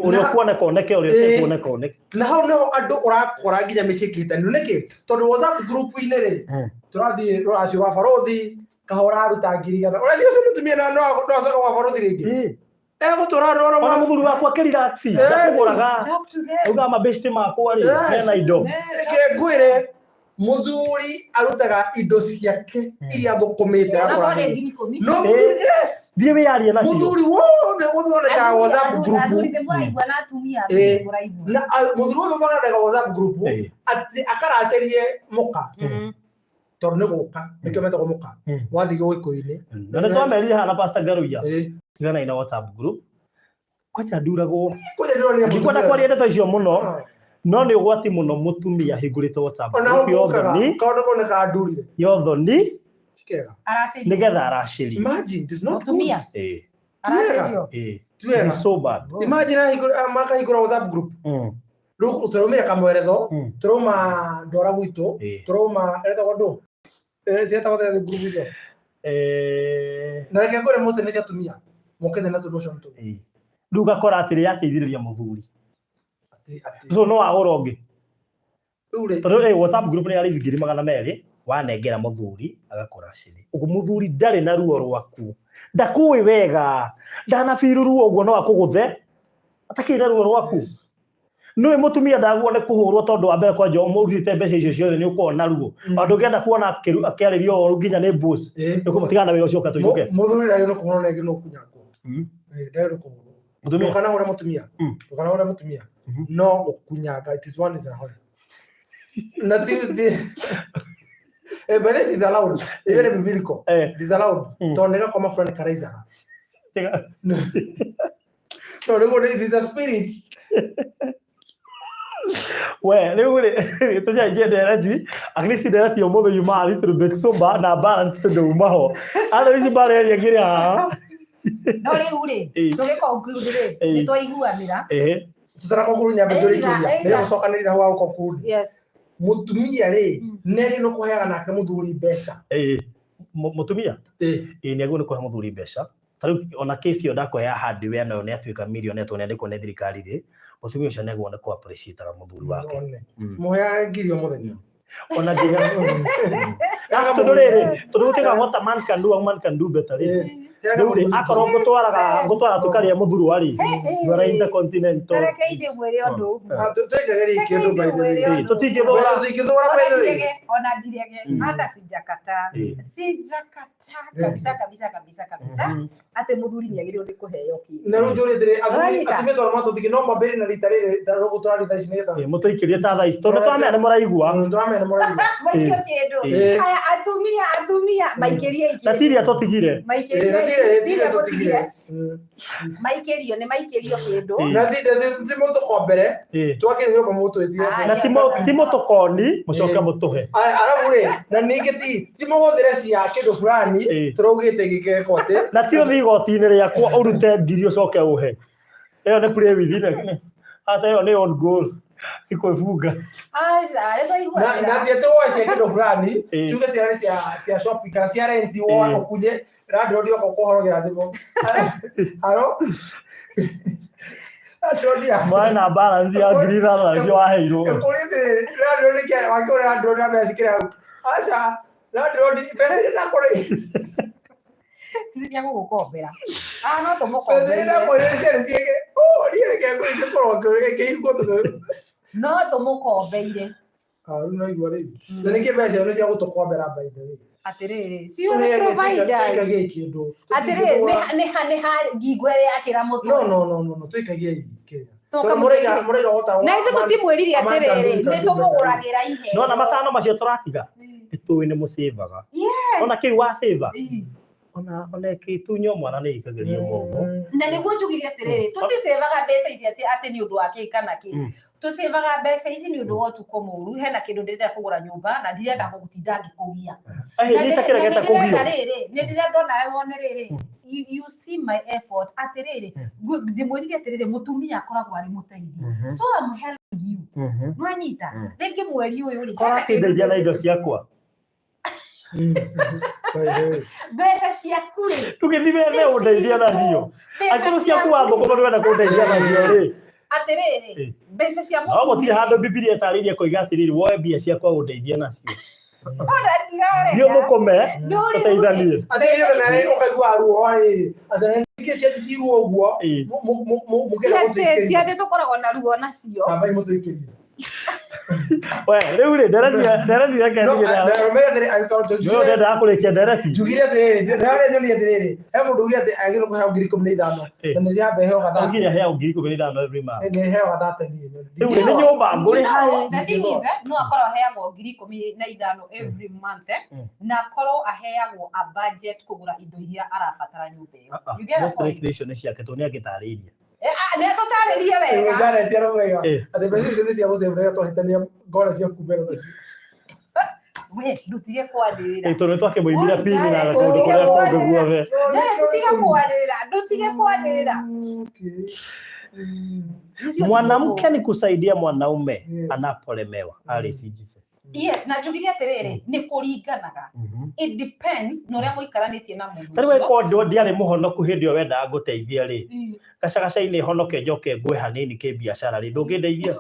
uri kuoneka oneke uri kuoneka oneke na hau no andu urakora ginya micikitani niki tondu WhatsApp group ine ri turathi ruracio wa Farouk kahora aruta ngiriga uracio mutumia na no acoka wa Farouk ringi gutura roro ona muthuri wakwa ke relax akuguraga uga mabesti makwa ri mena indo ngwire muthuri arutaga indo ciake iria thukumite akora no yes thie we yaria nacio muthuri wothe uthondeka WhatsApp group na muthuri wothe uthondeka WhatsApp group ati akaracerie muka tondu ni guka nikio metagwo muka wathi guikuini na twameria hana Pastor Garuya tigana ina WhatsApp group kwacha nduragwo ngikwenda kwaria ndeto icio muno no nĩ ũgwati mũno mũtumia hingũrĩte WhatsApp group yothoni kaũndũ kone ka ndurire yothoni tikega nĩgetha aracĩrie. Imagine this not good. Aracĩrio it's so bad. Imagine makahingũra WhatsApp group rĩu tũraumĩra kamweretho tũrauma ndora gwitũ tũrauma etagwo ndũ cietagwo the group icio na reke ngore mostly nĩ cia atumia mokene na tũndũ ũcio nĩtũ rĩu gakora atĩrĩ yateithĩrĩria mũthuri so no agũra ũngĩ tondũ WhatsApp group nĩ yarĩ 200,000 wanengera mũthuri agakora ciri ũguo mũthuri ndarĩ na ruo rwaku ndakũĩ wega ndanabiru ruo ũguo no akũgũthe atakĩrĩ na ruo rwaku no mũtumia ndaguo nĩ kũhũrwo tondũ wa mbere kwanja ũmũrutĩte mbeca icio ciothe nĩ ũkona ruo andũ ngenda kuona akĩarĩrio nginya nĩ boss nĩ kũmatigana wĩra ũcio katũiũke mũthuri ndayo no kũhũrwo negi no kunyakwo ndayo no kũhũrwo mũtumia kana hũra mũtumia no gũkunyanga it is one is a hole na ti but it is allowed even in biblical it is allowed tonega koma fulani karaiza no it is a spirit well rĩu tũcenjie ndereti at least ndereti ũmũthĩ yuma a little bit sober na balance tondũ umaho andũ ici barĩaria ngĩrĩ haha no rĩu tũgĩconclude nĩ twaiguanĩra tutarakonkuru nyambe njũrĩkĩria nĩ gũcokanĩrĩra wa conclude mutumia rĩ neri no kũheaga nake mũthuri mbeca mutumia nĩ agwo nĩ kũhe mũthuri mbeca tarĩu ona case yo ndakoya hardware nayo nĩ atuĩka millionaire to nĩ andĩkwo nĩ thirikari rĩ mutumia ũcio nĩ agwo nĩ kũ appreciate mũthuri wake mũheaga ngiri o mũthenya ona nginya tondũ rĩrĩ tondũ tũtiga what a man can do a man can do better rĩ rĩu akorwo ngũtwara tũkarĩa mũthuri warĩ gwara intercontinental rekeinde mwĩrĩ ũndũ tũtĩkageria kĩndũ by the way tũtingĩthũra by the way ona ndirege hata sijakata kabisa ate mũthuri nĩ agĩrĩirwo nĩ kũheo kĩndũ na rĩu njũrĩthĩrĩ atumia twara matũthiki no mambĩrĩ na rita rĩrĩ tũgũtwara thaa ici nĩgetha mũtũikĩrie ta thaa ici tondũ twamenya nĩ mũraigua maikio kĩndũ aya atumia maikĩrie ikĩrĩ tatiria tũtigire maikĩrio nĩ maikĩrio kĩndũ na ti mũtũkombere twakĩrĩ nyũmba mũtwĩtie na ti mũtũkoni mũcoke mũtũhe arabu rĩ na ningĩ ti mũhũthĩre cia kĩndũ fulani tũraugĩte gĩkeko atĩ na ti ũthiĩ igoti-inĩ rĩakwa ũrute ngiri ũcoke ũhe ĩyo nĩ play within asa ĩyo nĩ on goal ikufunga na ti atĩ woe cia kĩndũ fulani tuge ciarĩ cia shopping kana cia renti woe ũkunye landlord yoko kũhorogera thimũ haro mwae na balance ya ngiri thano icio waheirwo ũrĩthĩ landlord nĩ kĩa wakĩũra landlord na mbeca cikĩra hau aca landlord mbeca nĩ nakũrĩ nĩ gũgũkombera no tũmũkombere na kwĩrĩ ciarĩ ciĩke niĩ reke ngũkorwo kĩhingwo no tũmũkombeire rĩu no igua rĩu na nĩkĩ mbeca ĩyo nĩ cia gũtũkombera by the way atĩrĩrĩ si ũrĩ providers atĩrĩrĩ nĩ harĩ ngingwe yakĩra mũtu no twĩkagie kĩrĩa mũraiga gota na ithuĩ tũtimwĩrire atĩrĩrĩ nĩ tũmũgũragĩra ihe no na matano macio tũratiga nĩtũĩ nĩ mũsĩvaga ona kĩu wa sĩva ona kĩtunyo mwana nĩ ikagĩria mũgo na nĩguo njugire atĩrĩrĩ tũtisĩvaga mbeca ici atĩ nĩ ũndũ wa kĩ kana kĩ tũsĩvaga mbeca ici nĩ ũndũ wa ũtukũ mũru hena kĩndũ ndĩrenda kũgũra nyũmba na ndirenda gũgũtinda ngĩkũgia nĩ ndĩrenda onawe wone rĩrĩ you see my effort atĩrĩrĩ ndĩmwĩrire atĩrĩrĩ mũtumia akoragwo arĩ mũteithio so I'm helping you nwanyita rĩngĩ mweri ũyũ rĩ kĩndeithia na indo ciakwa mbeca ciaku rĩ tũgĩthiĩ wene ũndeithia nacio akĩrũ ciaku wa thũkũma ndwenda kũndeithia nacio rĩ atĩrĩrĩ mbeca cia mũtumia no gũtirĩ handũ Biblia ĩtarĩirie koiga atĩrĩrĩ woe mbia ciakwa ũndeithia nacio nĩ ũthũkũme ũteithanie atĩrĩrĩ na ũkaigua ruo rĩ atĩrĩrĩ nĩkĩ ciaku ciruo ũguo mũkĩra gũtũikĩria ti atĩ tũkoragwo na ruo nacio tambai mũtũikĩrie we rĩu rĩ ndereti reke ndigĩra ndenda kũrĩkia ndereti njugire atĩrĩrĩ ndarĩa nyonia atĩrĩrĩ he mũndũ uge atĩ agĩrĩirwo kũheo ngiri 15 na nĩ yambe heo gathaa ngiri heo ngiri 15 every month nĩ heo gathaa rĩu nĩ nyũmba ngũrĩ haĩ no akorwo aheagwo ngiri 15 every month na akorwo aheagwo a budget kũgũra indo iria arabatara nyũmba ĩyo icio nĩ ciake to nĩ agĩtarĩirie Nĩ tũtarĩrie wega. Ndarĩtie wega. Atĩ mbeca icio nĩ cia gũcemania twahĩtania ngora cia kumĩra nacio. We ndutige kwanĩrĩra. Tondũ twakĩmũimira pini na kũndũ kũrĩa kũngĩ guothe. Ndutige kwanĩrĩra. Mwanamke ni kusaidia mwanaume anapolemewa. Alicijise. Yes, na jugiria terere ni kuringanaga. It depends no ria muikaranĩtie na mũndũ. Tari we kondo ndiarĩ mũhonoku hĩndĩ ĩyo wendaga gũteithia rĩ. Gacagaca-inĩ honoke njoke ngwe hanini kĩ biacara rĩ ndũngĩndeithia.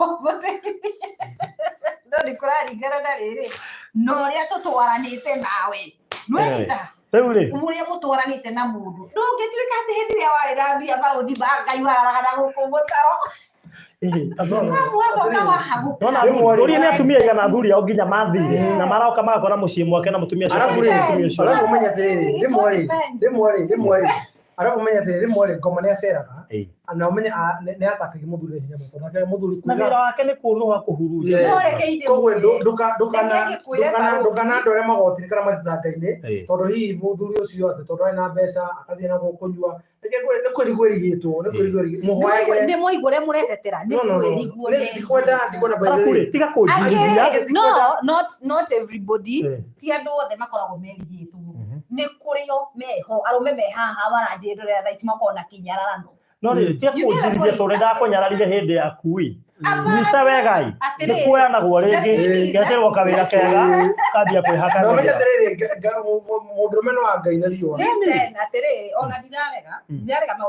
No ndikũraringana na rĩrĩ. No ria tũtwaranĩte nawe. Nweta. Rĩu rĩ. Mũrĩa mũtwaranĩte na mũndũ. Ndũngĩtuĩka atĩ hĩndĩ ĩrĩa warĩ na mbia barũthi Ngai wararaga gũkũ mũtaro. Uri ni atumia igana athuri ao nginya mathire na maroka magakora muciĩ mwake na mutumia ũcio. Arabu menya atĩrĩrĩ rĩmwe arabu menya atĩrĩrĩ rĩmwe ngoma nĩ aceraga na ũmenye nĩ atakagia mũthuri hinya mũno nake mũthuri kuiga na wĩra wake nĩ kuonũha kũhuruja. Koguo ndũkana ndore magoti kana mathitanga-inĩ tondũ hihi mũthuri ũcio tondũ arĩ na mbeca akathiĩ na gũkũnyua nĩ kwĩrigwo mũhoyagĩre nĩ mũigũ ũrĩa mũretetera nĩ kwĩrigwo tiga kũnjirithia. Not everybody ti andũ othe makoragwo merigĩtwo nĩ kũrĩ o meho arũme mehaha baranjĩrĩra thaa ici makorwo na kĩnyararano. No rĩ tiga kũnjirithia tondũ ndakũnyararire hĩndĩ ya kui nyita wegai nĩ kuoyanagwo rĩngĩ geterwo kawĩra kega kambia kwĩhaka. No menya atĩrĩrĩ mũndũrũme no wa Ngai na riũa. Atĩrĩrĩ ona ndirarega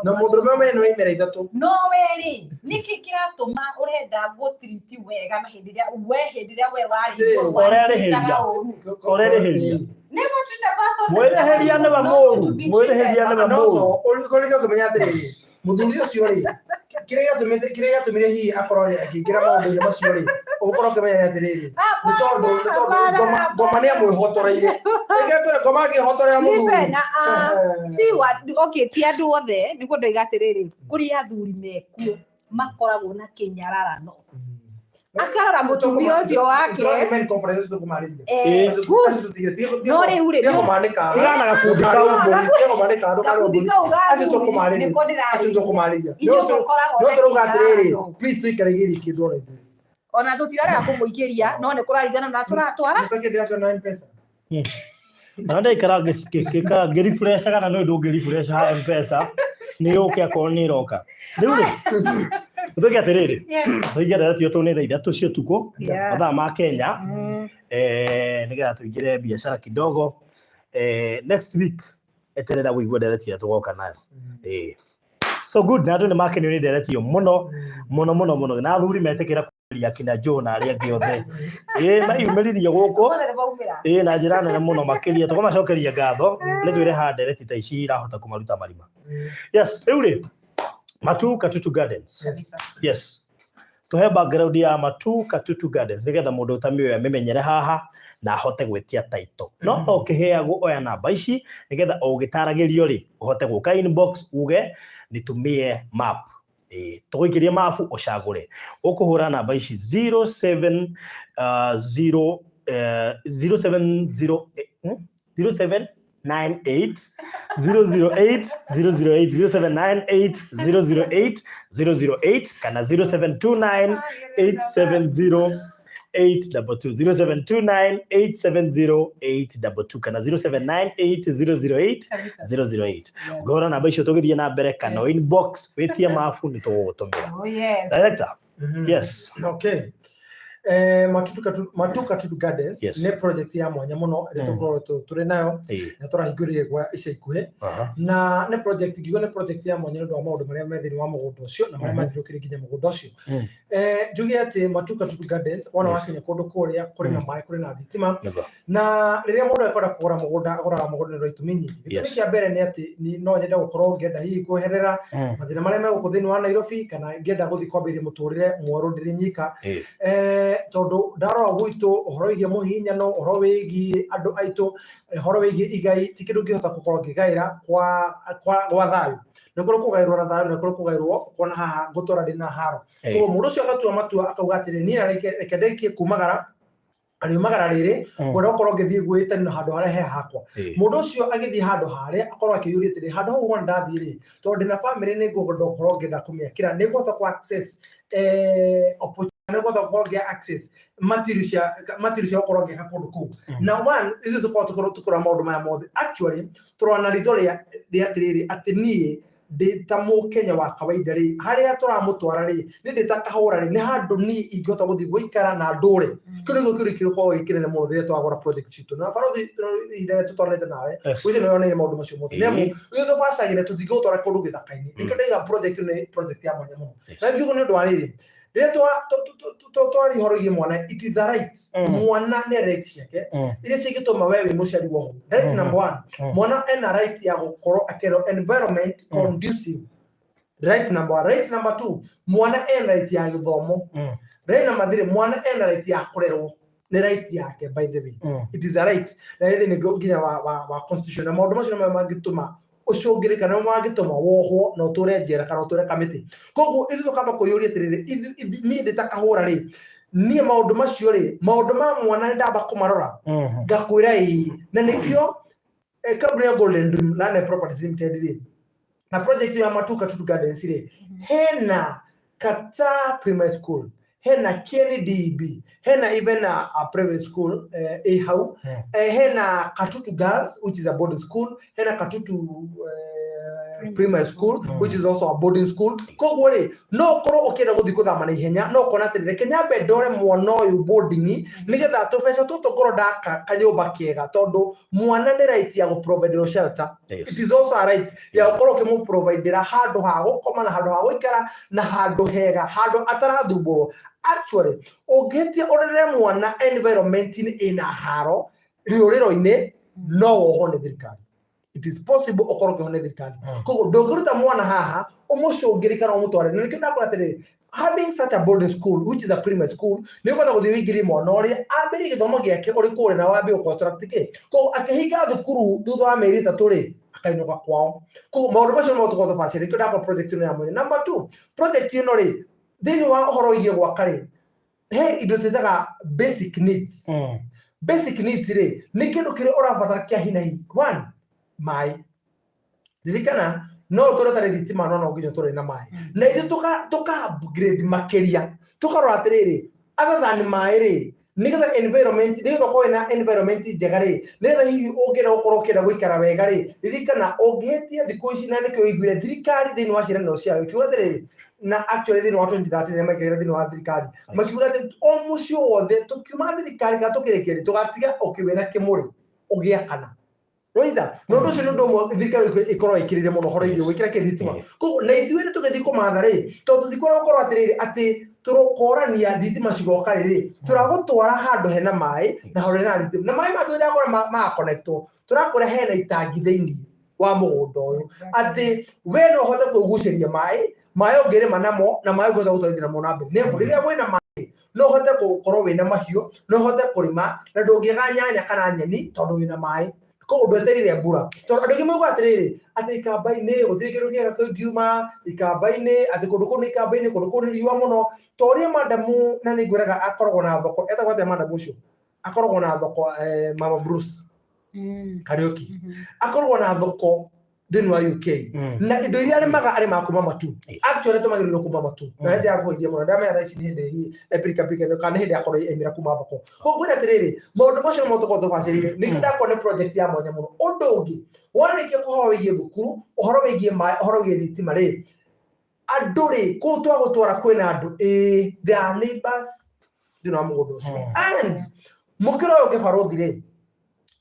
na mũndũrũme ũmenye nĩ waimĩra ithatũ. No weri nĩkĩ kĩratũma ũrenda gũtiriti wega na hĩndĩ ĩrĩa we ũrerĩhĩria mwĩrĩhĩria nĩ wa mũru ũrĩgorĩrio ũkĩmenya atĩrĩrĩ mũthuri ũcio rĩ kĩrĩa gĩatũmire hihi akorwo akĩingĩra maũndũ-inĩ macio rĩ ũgũkorwo ũkĩmenya atĩrĩrĩ nĩ tondũ ngoma nĩ amwĩhotoreire ngoma angĩhotorera mũthuri. Okay ti andũ othe nĩguo ndoiga atĩrĩrĩ kũrĩ athuri mekuo makoragwo na kĩnyararano akarora mũtumia ũcio wake no rĩu rĩ tiganaga kundi tũrauga atĩrĩrĩ please tuikare gĩri kĩndũ ona ithuĩ ona tũtirarega kũmũingĩria no nĩ kũraringana na tũratwara na ndaikara ngĩrefresh kana no ndũngĩrefresh ha M-Pesa nĩ ũke akorwo nĩ iroka rĩu rĩ tuge atĩrĩrĩ tũingĩra tio tũnĩ thaa ithatũ cia ũtukũ mathaa ma Kenya nĩgetha tũingĩre biacara kidogo next week eterera wĩigua ndereti tũgoka nayo so good na andũ nĩ makenio nĩ ndereti mũno na athuri metĩkĩra kũria kina Joe na arĩa angĩ othe mayumĩririe gũkũ na njĩra nene mũno makĩria tũkamacokeria ngatho nĩ twĩreha ndereti ta ici irahota kũmaruta marima. Yes rĩu rĩ Matu Katutu Gardens. Yes. Tuhe background ya Matu Katutu Gardens nĩgetha mũndũ ũtamĩoya amenyere haha na ahote gwĩtia title. No ũkĩheagwo oya namba ici nĩgetha ũgĩtaragĩrio rĩ ũhote gũka inbox uge nitumie map. Tũgũikĩria mabu ũcagũre. Ũkũhũra namba ici 0708 008 008 kana 0729 870 822 0729870822 kana 0798008008 ngora namba icio tũgĩthiĩ na mbere kana inbox wĩtie mabu nĩ tũgũgũtũmĩra. Director. Yes. Okay. Matu Katutu Gardens nĩ project ya mwanya mũno ĩrĩa tũkoragwo tũrĩ nayo na tũrahingũrĩre gwa ica ikuhĩ na nĩ project ngiuga nĩ project ya mwanya nĩ ũndũ wa maũndũ marĩa me thĩinĩ wa mũgũnda ũcio na marĩa mathiũrũrũkĩirie nginya mũgũnda ũcio. Njuge atĩ Matu Katutu Gardens wona wakinya kũndũ kũrĩa kũrĩ na maĩ kũrĩ na thitima na rĩrĩa mũndũ akwenda kũgũra mũgũnda agũraga mũgũnda nĩ itũmi nyingĩ. Gĩtũmi kĩa mbere nĩ atĩ no nyende gũkorwo ngĩenda hihi kweherera mathĩna marĩa megũkũ thĩinĩ wa Nairobi kana ngĩenda gũthiĩ kwambĩrĩria mũtũrĩre mwerũ ndĩrĩ nyika tondũ ndarora gwitũ ũhoro wĩgiĩ mũhihinyano ũhoro wĩgiĩ andũ aitũ ũhoro wĩgiĩ igai ti kĩndũ ngĩhota gũkorwo ngĩgaĩra gwa thayũ nĩ kũrĩ kũgaĩrwo na thayũ nĩ kũrĩ kũgaĩrwo kuona haha gũtũra ndĩ na haro. Koguo mũndũ ũcio agatua matua akauga atĩrĩ niĩ reke ndĩkie kumagara ari magara riri gwenda korwo ngithii gwitana handu haria he hakwa mundu ucio agithii handu haria akorwo akiyuria tiri handu hau wona ndathii ri tondu na family ni ngukorwo ngenda kumiakira ni ngota ku access opportunity ni ngota ku access material cia gukorwo ngeka kundu kuu na one ithu tukorwo tukura maundu maya mothe actually turona ritho ria atiriri ati nie ndita Mukenya wa kawaida ri haria turamutwara ri ni ndita kahura ri ni handu ni ingihota guthii guikara na ndure kuri gukirikiro ko ikirene muno ri twagora project citu na farothi ire tutwarete nawe uzi no yone maundu macio mothe nemu iyo twacagire tutigotwara kundu githaka-ini ikindaiga project ya mwanya muno na ngiugo ni ndwariri Reto to horo mwana it is a right mwana ne right yake ile sigitoma wewe muciari woho right number 1 mwana ena right ya gukoro akero environment conducive right number 1 right number 2 mwana ena right ya githomo right number 3 mwana ena right ya kurerwo ni right yake by the way it is a right na ile ni ginya wa constitution na maundu macio magituma ucungire kana magituma woho no turenjera kana ture kamiti koguo ithu tukamba kuyuria tiriri ni nditakahura ri ni maundu macio ri maundu ma mwana ndamba kumarora ngakwira na nikio kabla ya Golden Dream Land Properties Limited ri na project ya Matuka Tutu Gardens ri hena Kata Primary School hena KNDB hena even a private school hau hena Katutu Girls which is a boarding school hena Katutu primary school which is also a boarding school koguo ri no korwo ukenda guthii kuthama ihenya no kona atirire Kenyambe ndore mwana uyu boarding nigetha tubesha tutongoro ndaka kanyumba kiega tondu mwana ni right ya guprovide shelter it is also a right ya ukorwo kimu provide handu ha gukoma na handu ha guikara na handu hega handu atarathumburwo actually ugetie orere mwana environment ina haro riuriro-ini no wohone thirikari it is possible okorwo kihone thirikari koguo ndoguruta mwana haha umucungirikana umutware na nikenda kuratire having such a boarding school which is a primary school ni gona guthii wingiri mwana uri ambiri githomo giake uri kure na wambi construct ke koguo akihinga thukuru thutha wa mieri 3 ri akainuka kwao koguo maundu macio no tuko tufacire nikenda kwa project ino ya mwanya number 2 project ino ri thini wa uhoro wigie gwaka ri he indo tetaga basic needs basic needs ri ni kindu kire urabatara kia hinahi 1 mai dirikana no turata thitima no nginya turi na mai na ithu tuka upgrade makeria tukarora atiriri other than mai ri nigetha environment nigetha ko na environment njega ri nigetha hihi ungira ukorwo kira guikara wega ri dirikana ungihetia thiku ici na nikio igwire thirikari thini wa ciraniro ciao kiuga atiriri na actually thini wa 2013 ni maikira thini wa thirikari makiuga ati o mucio wothe tukiuma thirikari ga tukirekeri tugatiga ukiwena kimuri ugiakana roida no ndo ndo thirikari ikorwo ikirire muno horo irio wikira kithitima ko na ithuire tugethi kumatha ri tondu thikorwo korwo atiriri ati turukorania thitima cigoka riri turagutwara handu hena mai na hore na thitima na mai matwira kora ma connecto turakora hena itangi thiini wa mugunda uyu ati we no hote kuguceria mai ongere manamo na mai gotha gutwarithia mo na mbere ne riria wena mai no hote gukorwo wina mahiu no hote kurima na ndungiga nyanya kana nyeni tondu wina mai ko ndweterire mbura tondu andu kimwe gwatiriri ati ikambai-ini gutiri kindu kiega kingiuma ikambai-ini ati kundu kunu ikambai-ini kundu kunu riua muno toria madamu na ni ngwiraga akoragwo na thoko etagwo atia madamu ucio akoragwo na thoko Mama Bruce Kariuki akoragwo na thoko thini wa UK na indo iria aremaga arema kuma matu actually tumagiriro kuma matu na hindi ya kuhithia muno ndame ya ici hindi hii Africa no kana hindi akorwo emira kuma thoko koguo atiriri maundu macio mo tuko tubacirire ni kenda kwa project ya mwanya muno undu ungi wanike kuhoro wigie thukuru uhoro wigie mai uhoro wigie thitima ri andu ri ku twagutwara kwina andu they are neighbors ndino mugundu ucio and mukiro yo gibarothi ri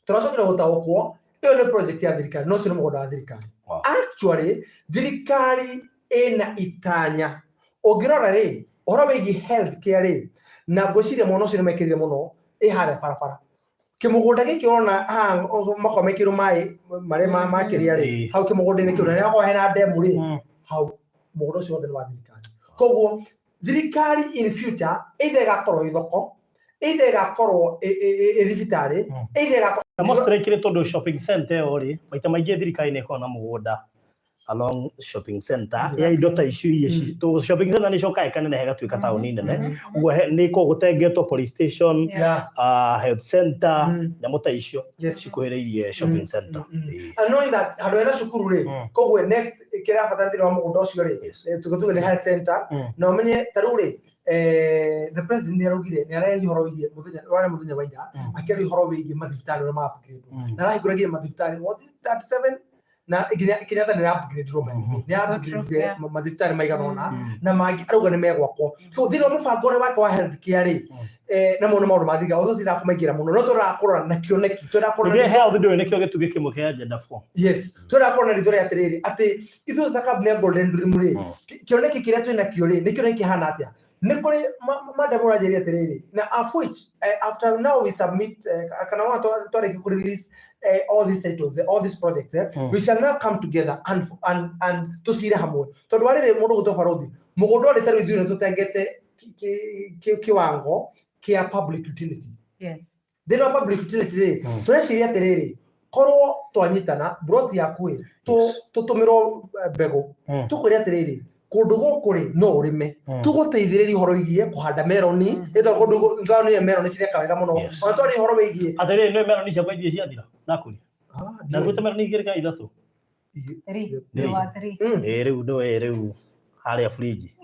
turacokera gutaukwo iyo ni project ya thirikari no sino mugonda wa thirikari actually thirikari ina itanya ogirora ri uhoro wigi health care ri na ngociria muno sino mekirire muno ihare farafara kimugunda giki ona makomekirwo mai mare makiria ri hau kimugunda ni kiona ni hena demu ri hau mugunda ucio wa thirikari koguo thirikari in future either gakorwo ithoko either gakorwo thibitari either gakorwo na mostly kire tondu shopping center ori maita maingi thirikari ni kona mugunda along shopping center ya indo ta icio iria to shopping center ni coka ikanene hega twika tauni nene ugo ni ko gutengetwo police station health center na mota icio cikuhiriirie shopping center knowing that hadwena cukuru ri kogwe next kira fatara thiri wa mugunda ucio ri tugutuge ni health center no menye taruri the president ni arugire ni arari horo wigie muthenya wa ira akiri horo wigie mathibitari ora ma upgrade na rahiguragie mathibitari what is that 7 na kinyata ni upgrade roba ni upgrade mathibitari maiganona na magi aruga ni megwako ko thiro mubango ri wake wa health care ri na muno maundu mathiga otho thira kumagira muno no turakora na kioneki turakora ni health ndio nekio gituge kimwe kia agenda 4 yes turakora na rithore atiriri ati ithu thaka bne golden dream ri kioneki kiria twina kio ri ni kioneki hana atia nikore madam rajeri atiriri na of which after now we submit kana watu tore ku release all these titles all these projects we shall now come together and to see hamwe to dwarire mundu gutofarothi mugondo ri taru ithuire tutengete kiwango kia public utility yes thina public utility tureciria atiriri korwo twanyitana broti yakui tutumiro bego tukuri atiriri kundu gukuri no urime tuguteithiriria horo igie kuhanda meroni ito kundu ngano meroni cireka wega muno ona tori horo wigie atiriri no meroni cia kwendia cia thira nakuri na guta meroni igirika ithatu riu no riu haria friji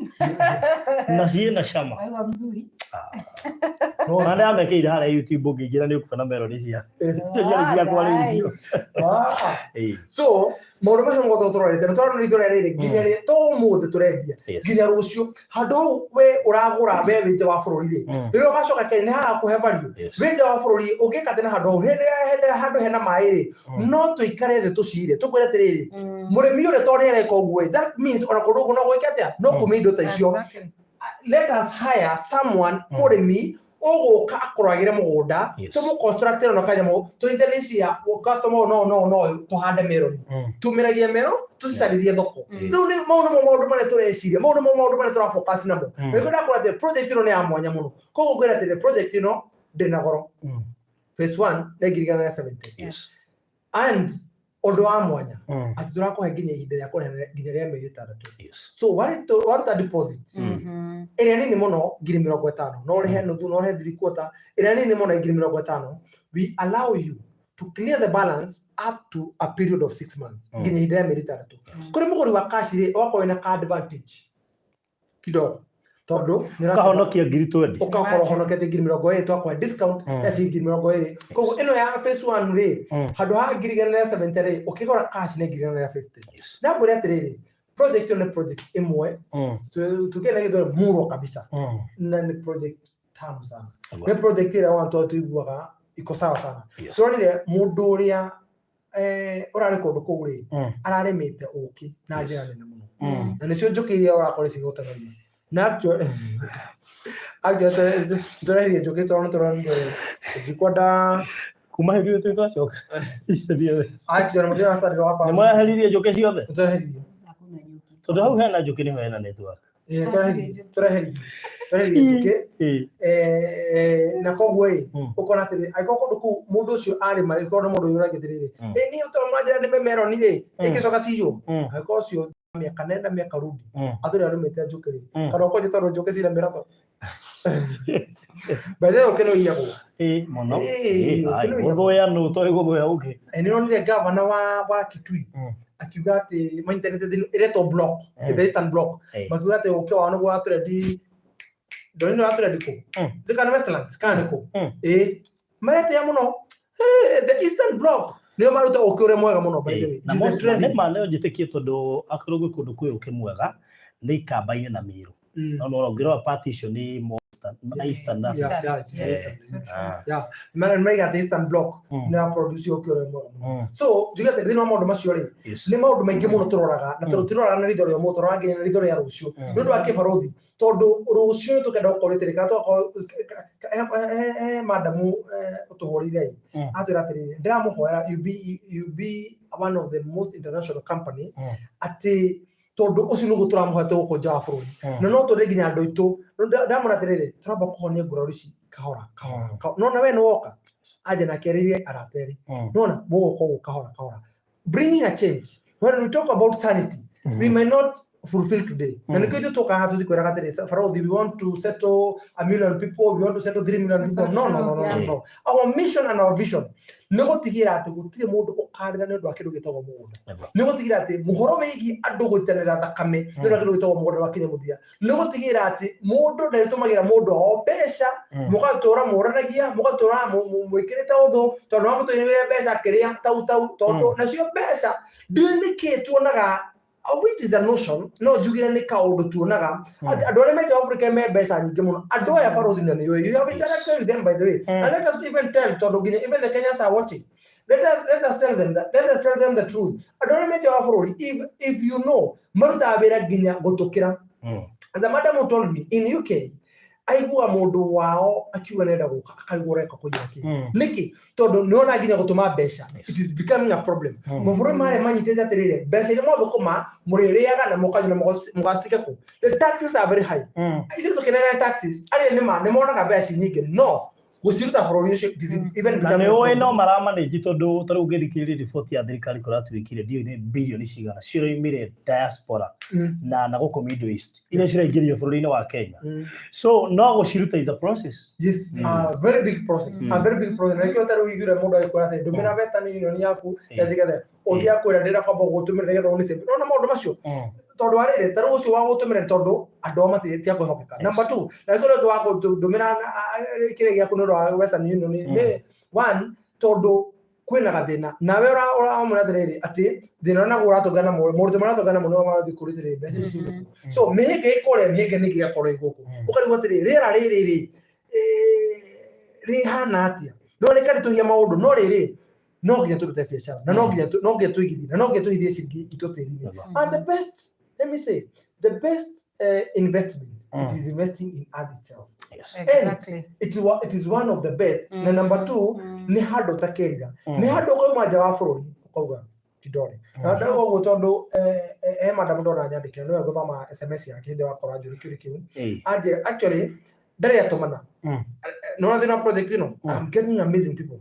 na ciena cama aiwa mzuri no na nda mekeire haria YouTube ngingira ni ukana meroni cia cia quality so maundu macio ngoto turorete twarano ni turerire nginya to muthe turendia nginya rucio handu we uragura we wije wa bururi ri rio gacoka kene ni ha kuhe value wije wa bururi ugikate na handu handu hena mai ri no tuikare the tucire tukwire tiriri murimi ure to nere ko gwe that means ona kundu no gwikatia no kumindo ta icio let us hire someone murimi ogoka akoragire mugunda tumu constructor no kanyamo to intelligence customer no to hande meroni tumiragie mero tusaririe thoko no ni maundu mane tureciria maundu mane tura focus namo wegura kwa the project no ni amwanya muno kogo gwera the project no ndina goro phase 1 negirigana na 70 yes and ondo amwanya ati turakohe nginya ihinda rya kurehe nginya rya meri 3 yes so what are deposit ere nini muno ngiri 50 no rehe nuthu no rehe 3/4 ere nini muno ngiri 50 we allow you to clear the balance up to a period of 6 months nginya ihinda rya meri 3 kuri muguri wa cash ri wako ina card advantage kidogo todo kahonokia ngiri 20 ukakoro honokete ngiri 20 akwa discount ya ngiri 20 kogo ino ya phase 1 ri handu ha ngiri 70 ri ukigora cash ne ngiri 50 na bure atiriri project on project imwe tukena kidogo muro kabisa na ni project tamu sana ni project ile wantu tuiguaga iko sawa sana tuonire mundu uria urari kundu kuguri ararimite uki na njira nene muno na nicio njukiria urakore cigotanaria Nacho turairie njuki tono turonire jikwada kuma heri tu twacoka na mutira stari wa pa ni mwaheririe njuki ciothe turairie tondu hau hena njuki ni hena network turairie njuki na kogwe ukona tiri aikoko nduku mundu ucio ari mari kono mundu yuragitirire ni utomajira ni memero ni ri ikicoka ciyo aikoko ucio miaka nenda miaka rudi athuri arumite njukiri kana ko jitaro njuki cira mirako bade okeno iyago mono ai guthoya no to guthoya uki eni onire governor wa Kitui akiuga ati ma internet ireto block the eastern block bakiuga ati ukiwa wano gwa trade doino atrade ko zikana westlands kana ko marete ya muno the eastern block nio maruta ukure mwega muno by the way na mo trend ma leo jitikie tondu akorogwe kundu kwi ukimwega ni ikambaine na miru no ngiro partition ni mo eastern man mega eastern block na produce ukure mwega so jigate thino maundu macio ri ni maundu maingi muno turoraga na turora na ridoro ya moto rangi na ridoro ya rucio nundu akibarothi tondu rucio tukenda ukoretereka to madamu utuhorire atwira atiri ndiramuhoera you be one of the most international company ati tondu ucio nugu turamuhete guko nja bururi na no turi nginya andu itu ndamuna tirire turamba kuhonia ngurari ci kahora no na we no woka aje na kerire arateri no na mugo ko kahora bringing a change when we talk about sanity, we may not fulfill today. And we want to settle 1 million people, we want to settle 3 million people. No. Our mission and our vision. No tigira to gutire mundu ukarira ne dwake dugitago mundu. No tigira ati muhoro wegi adugo tenera takame ne dwake dugitago mundu wakire mudia. No tigira ati mundu na tumagira mundu obesha mugatora moranagia mugatora mwikireta odo to no mutu ni besa kiria tau todo na sio besa ndike tuonaga which is a notion no jugira ni kaundu tuonaga adore me Africa me besa nyingi muno adoya farodi na yo you have interacted with them by the way and let us even tell todo even the Kenyans are watching let us tell them the truth adore me Africa if you know marta abera ginya gotokira as a madam told me in UK aigua mundu wao akiuga nenda guka akaigura ko yake niki todo nona ginya gutuma besha it is becoming a problem muvuro mare manyite atirire besha ile motho kuma muririaga na mukaje na mugasika ko the taxes are very high ile to kenera taxes ali ni monaga besha nyingi no gusiruta provision it is even becoming na no marama ne gitondo taru githikiriri report ya thirikari kuratuikire dio ni bilioni cigana ciro imire diaspora na guko Middle East ile cira ingirio bururi-ini wa Kenya so no guciruta is a process yes very big process a very big process na kio taru igire mundu aikora te dumira Western Union yaku yazigada ogia kwira ndira kwamba gutumira ngetha unise no na maundu macio tondu arire taru ucio wa gutumira tondu adoma tia kuhokeka number 2 na kio wa gutumira kire gia kuno Western Union ni one tondu kwina gathina nawe ora murathiriri ati thina na gura tugana murdu maratugana muno marathikurithire mbeca ici so miheke ikore miheke niki gakoro iguku ukarigwa atiri rira riri rihana atia no rekari tuhia maundu no riri no nginya turute biashara na no nginya tuigithie na no nginya tuhithie cingi itutiri and the best let me say the best investment it is investing in art itself. Yes. Exactly. It is one of the best. Na number 2 ni hado takeriga. Ni hado kwa maja wa bururi ukauga kidore. Na dago gutondo madam ndona nyandike no yago mama SMS yake ndio akora juri kiu. Aje actually dare atomana. No na thina project no. I'm getting amazing people.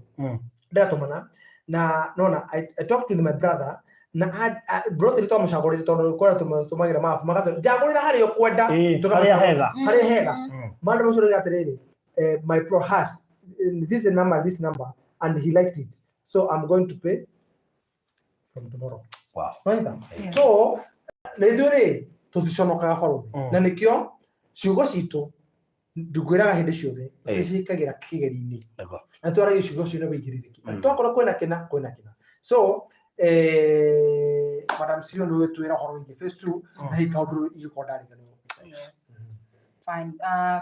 Dare atomana na nona I talked to my brother na bro rito mushagori rito ko tumagira mafu magato jagorira hari yo kwenda hari hega manda musoro gaterere my pro has this number and he liked it so I'm going to pay from tomorrow. Wow. Right. So leidore tutishonoka faro na nikyo ciugo citu ndugwiraga hindi ciothe icikagira kigeri-ini na twara ciugo ciothe bigiririki twakora kwena kina so madam sio ndo wetu era horo ngi phase 2 na hikaudru ikodari kana fine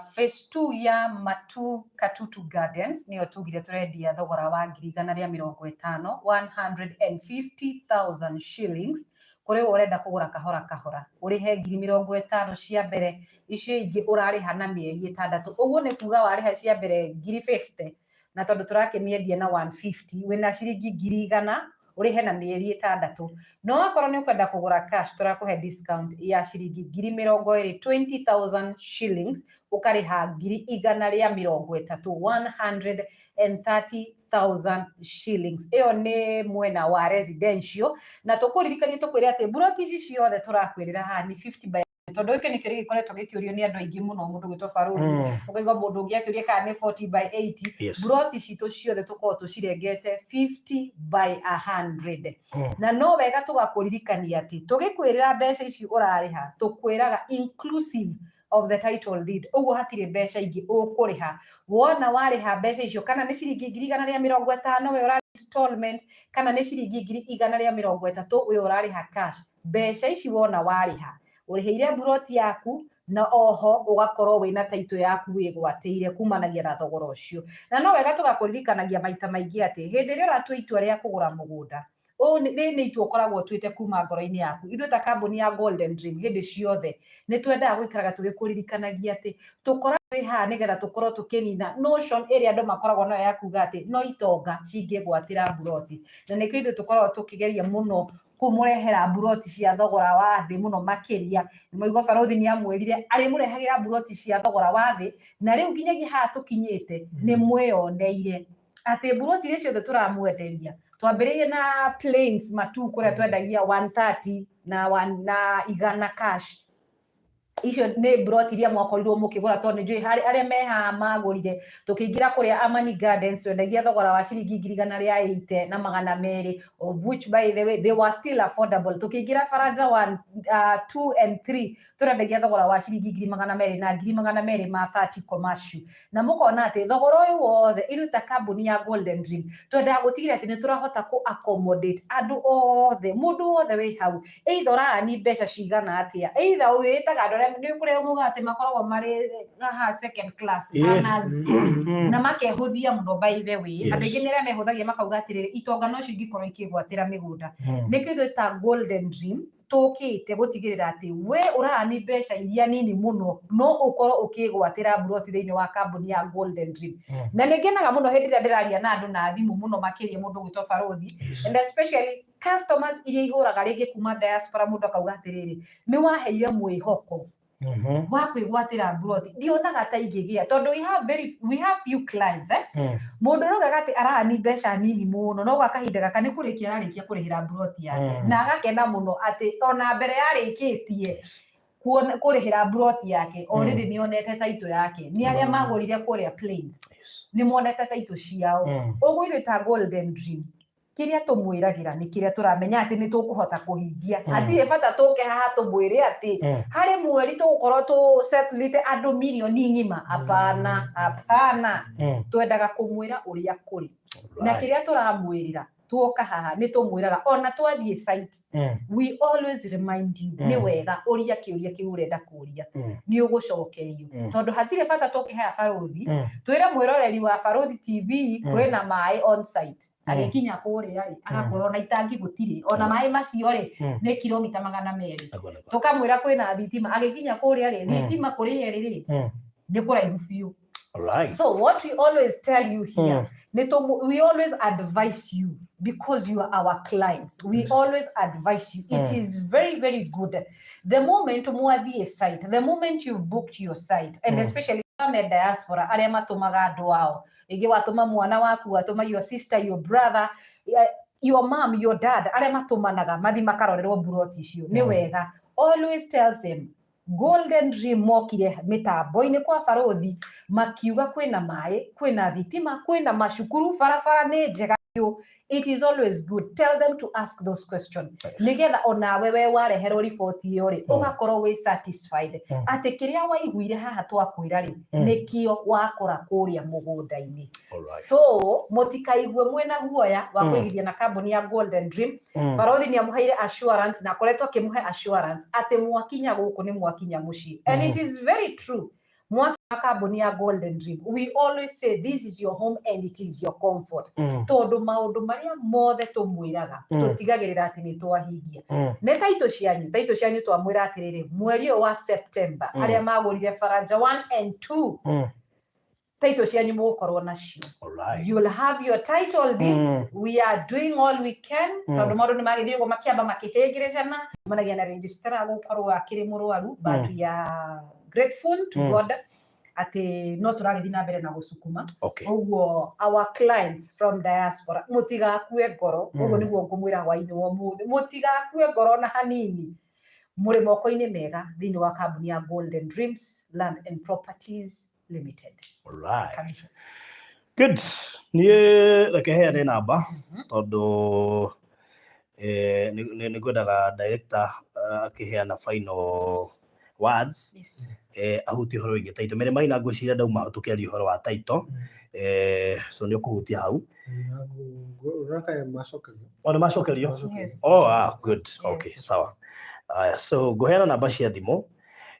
phase 2 ya Matu Katutu Gardens niyo tugire turendia thogora wa 150,000 150,000 shillings kuri urenda kugura kahora urihe 50,000 cia mbere icio ingi urariha na mieri 6 uguo ni kuga wariha cia mbere 50,000 na tondu turakeniendia na 150 wina ciringi 100,000 urihe na mieri 6 no akorwo ni ukwenda kugura cash turakuhe discount ya ciringi 20,000 shillings ukariha 130,000 130,000 shillings iyo ni mwena wa residential na tukuririkania tukwire ati buroti ici ciothe turakwirira ha ni 50 by tondu iki ni kiri gikoretwo gikiurio ni andu aingi muno mundu gwitwo Faruni ukaigwa mundu ungi akiuria kana ni 40 by 80 buroti citu ciothe tukorwo tucirengete 50 by 100 na no wega tugakuririkania ati tugikwirira mbeca ici urariha tukwiraga inclusive of the title deed uguo hatire mbeca ingi ukuriha wona wariha mbeca icio kana ni ciringi 150 we urari installment kana ni ciringi 130 we urariha cash mbeca ici wona wariha uriheire buroti yaku na oho ugakorwo wina title yaku wigwateire kumanagia na thogora ucio na no wega tugakuririkanagia maita maingi ati hindi ria uratua itua ria kugura mugunda o ni itua koragwo twite kuma ngoro-ini yaku ithu ta kambuni ya Golden Dream hindi ciothe ni twendaga gwikaraga tugikuririkanagia ati tukora ha nigetha tukorwo tukinina notion area andu makoragwo nayo ya kuga ati no itonga cingigwatira buroti na nikio ithu tukoragwo tukigeria muno kumurehera buroti cia thogora wa thi muno makiria ni moigwa Farothi ni amwirire ari murehagira buroti cia thogora wa thi na riu nginyagia ha tukinyite ni mweyoneire ate buroti icio cio turamwenderia twambĩrĩrie na plains matu kũrĩa twendagia 130 na igana cash. Icio nĩ buroti iria mwakorirwo mũkĩgũra tondũ nĩ njũĩ arĩa me haha magũrire. Tũkĩingĩra kũrĩa Amani Gardens twendagia thogora wa ciringi 180 na 200, of which by the way they were still affordable. Tũkĩingĩra Faraja 1, 2 and 3 twendagia thogora wa ciringi 200 na 200 ma 30 commercial. Na mũkona atĩ thogora ũyũ wothe iruta kambuni ya Golden Dream twendaga gũtigĩrĩra atĩ nĩ tũrahota ku accommodate andũ othe, mũndũ wothe wĩ hau, either ũrani mbeca cigana atĩa, either wĩtaga andũ nĩ kũrĩa umuga atĩ makoragwo marĩ haha second class na makehũthia mũno by the way. Andũ aingĩ nĩrĩa mehũthagia makauga atĩrĩrĩ itonga no cio ingĩkorwo ikĩgwatĩra mĩgũnda. Nĩkĩo twĩta Golden Dream tũkĩte gũtigĩrĩra atĩ we ũrani mbeca iria nini mũno no ũkorwo ũkĩgwatĩra buroti thĩinĩ wa kambuni ya Golden Dream. Na nĩngenaga mũno hĩndĩ ĩrĩa ndĩraria na andũ na thimũ mũno makĩria mũndũ gwĩtwo Barothi, and especially customers iria ihũraga rĩngĩ kuma diaspora, mũndũ akauga atĩrĩrĩ nĩ waheire mwĩhoko wa kwĩgwatĩra buroti. Ndionaga ta ingĩgĩa tondũ we have few clients mũndũ rogaga atĩ arani mbeca nini mũno no gwa kahinda gaka nĩ kũrĩkia ararĩkia kũrĩhĩra buroti yake na agakena mũno atĩ ona mbere yarĩkĩtie kũrĩhĩra buroti yake already nĩonete taito yake. Nĩ arĩa magũrire kũrĩa Plains nĩ monete taito ciao. Ũguo ithuĩ ta Golden Dream kiria tumwiragira ni kiria turamenya ati ni tukuhota kuhingia. Hatirĩ bata tuke haha tumwire ati harĩ mweri tugukorwo tu settlete andu milioni ng'ima. Apana twendaga kumwira uria kuri na kiria turamwirira tuoka haha ni tumwiraga ona twathie site we always remind you ni wega uria kiuria kiu urenda kuria ni ugucokerio tondu hatirĩ bata tuke haha Barothi twire mwiroreri wa Barothi TV kwina mai on site agekinya kuria ri agakorwo na itangi gutire ona mai macio ri ni kilomita 200 tukamwira kwina thitima agekinya kuria ri thitima kuri ri ni kuraihu biu. Alright. So what we always tell you here, we always advise you because you are our clients. We always advise you. It is very, very good. The moment mwathie site, the moment you've booked your site, and especially from a diaspora, aria matumaga andu ao. Igi watuma mwana waku, watuma your sister, your brother, your mom, your dad, aria matumanaga, mathi makarorerwo buroti icio. Ni wega. Always tell them, Golden Dream mokire mitambo-ini kwa Barothi makiuga kwina mai, kwina thitima, kwina mashukuru, barabara ni njega. It is always good. Tell them to ask those questions. Nigetha ona wewe wareherwo report iyo ri ugakorwo we satisfied ati kiria waiguire haha twakwira ri nikio wakora kuria mugunda-ini. So mutikaigue mwena guoya wa kuigithia na kambuni ya Golden Dream. Barothi ni amuheire assurance na koretwo kimuhe assurance ati mwakinya guku ni mwakinya muci. And it is very true. Kambuni ya Golden Dream, we always say this is your home and it is your comfort. Tondu maundu maria mothe tumwiraga tutigagirira ati ni twahingia. Ne taito cianyu twamwira atiriri mweri wa September aria magurire Faraja 1 and 2 taito cianyu mugukorwo nacio. You'll have your title deeds. We are doing all we can. Tondu maundu ni magithie go makiamba makihingiricana managia na registrar gukorwo akiri murwaru but we are grateful to God ati no turagithii na mbere na gucukuma. Uguo our clients from diaspora mutigakue ngoro. Uguo niguo ngumwira hwaini wa muthe mutigakue ngoro na hanini. Muri moko-ini mega thini wa kambuni ya Golden Dreams Land and Properties Limited. Alright. Good. Niĩ reke heane namba tondu nĩ ngwendaga director akiheana final words. Ahuti horo wĩgiĩ taito mere maina ngwĩciria ndauma tũkĩaria ũhoro wa taito so nĩ ũkũhutia hau nĩ macokerio. Good. Okay, sawa. So ngũheana namba cia thimũ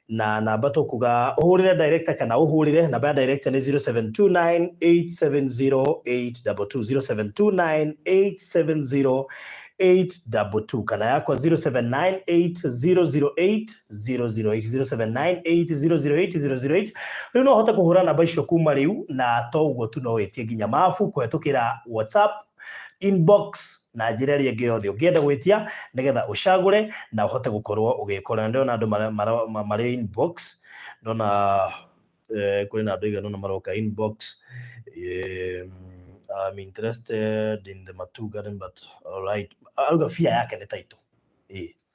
na namba tũkuga ũhũrĩre director kana ũhũrĩre namba ya director nĩ 0729870822 0729870822 kana yakwa 0798008008 rĩu no hote kũhũra namba icio kuma rĩu na to ũguo tu no wĩtie nginya mabu kũhetũkĩra WhatsApp inbox na njĩra ĩrĩa ĩngĩ yothe ũngĩenda gwĩtia nĩgetha ũcagũre na ũhote gũkorwo ũgĩkora. Ndĩrona andũ marĩ inbox, ndona kũrĩ na andũ aigana ũna maroka inbox I'm interested in the Matu Garden, but all right. Auga fia yake ni title.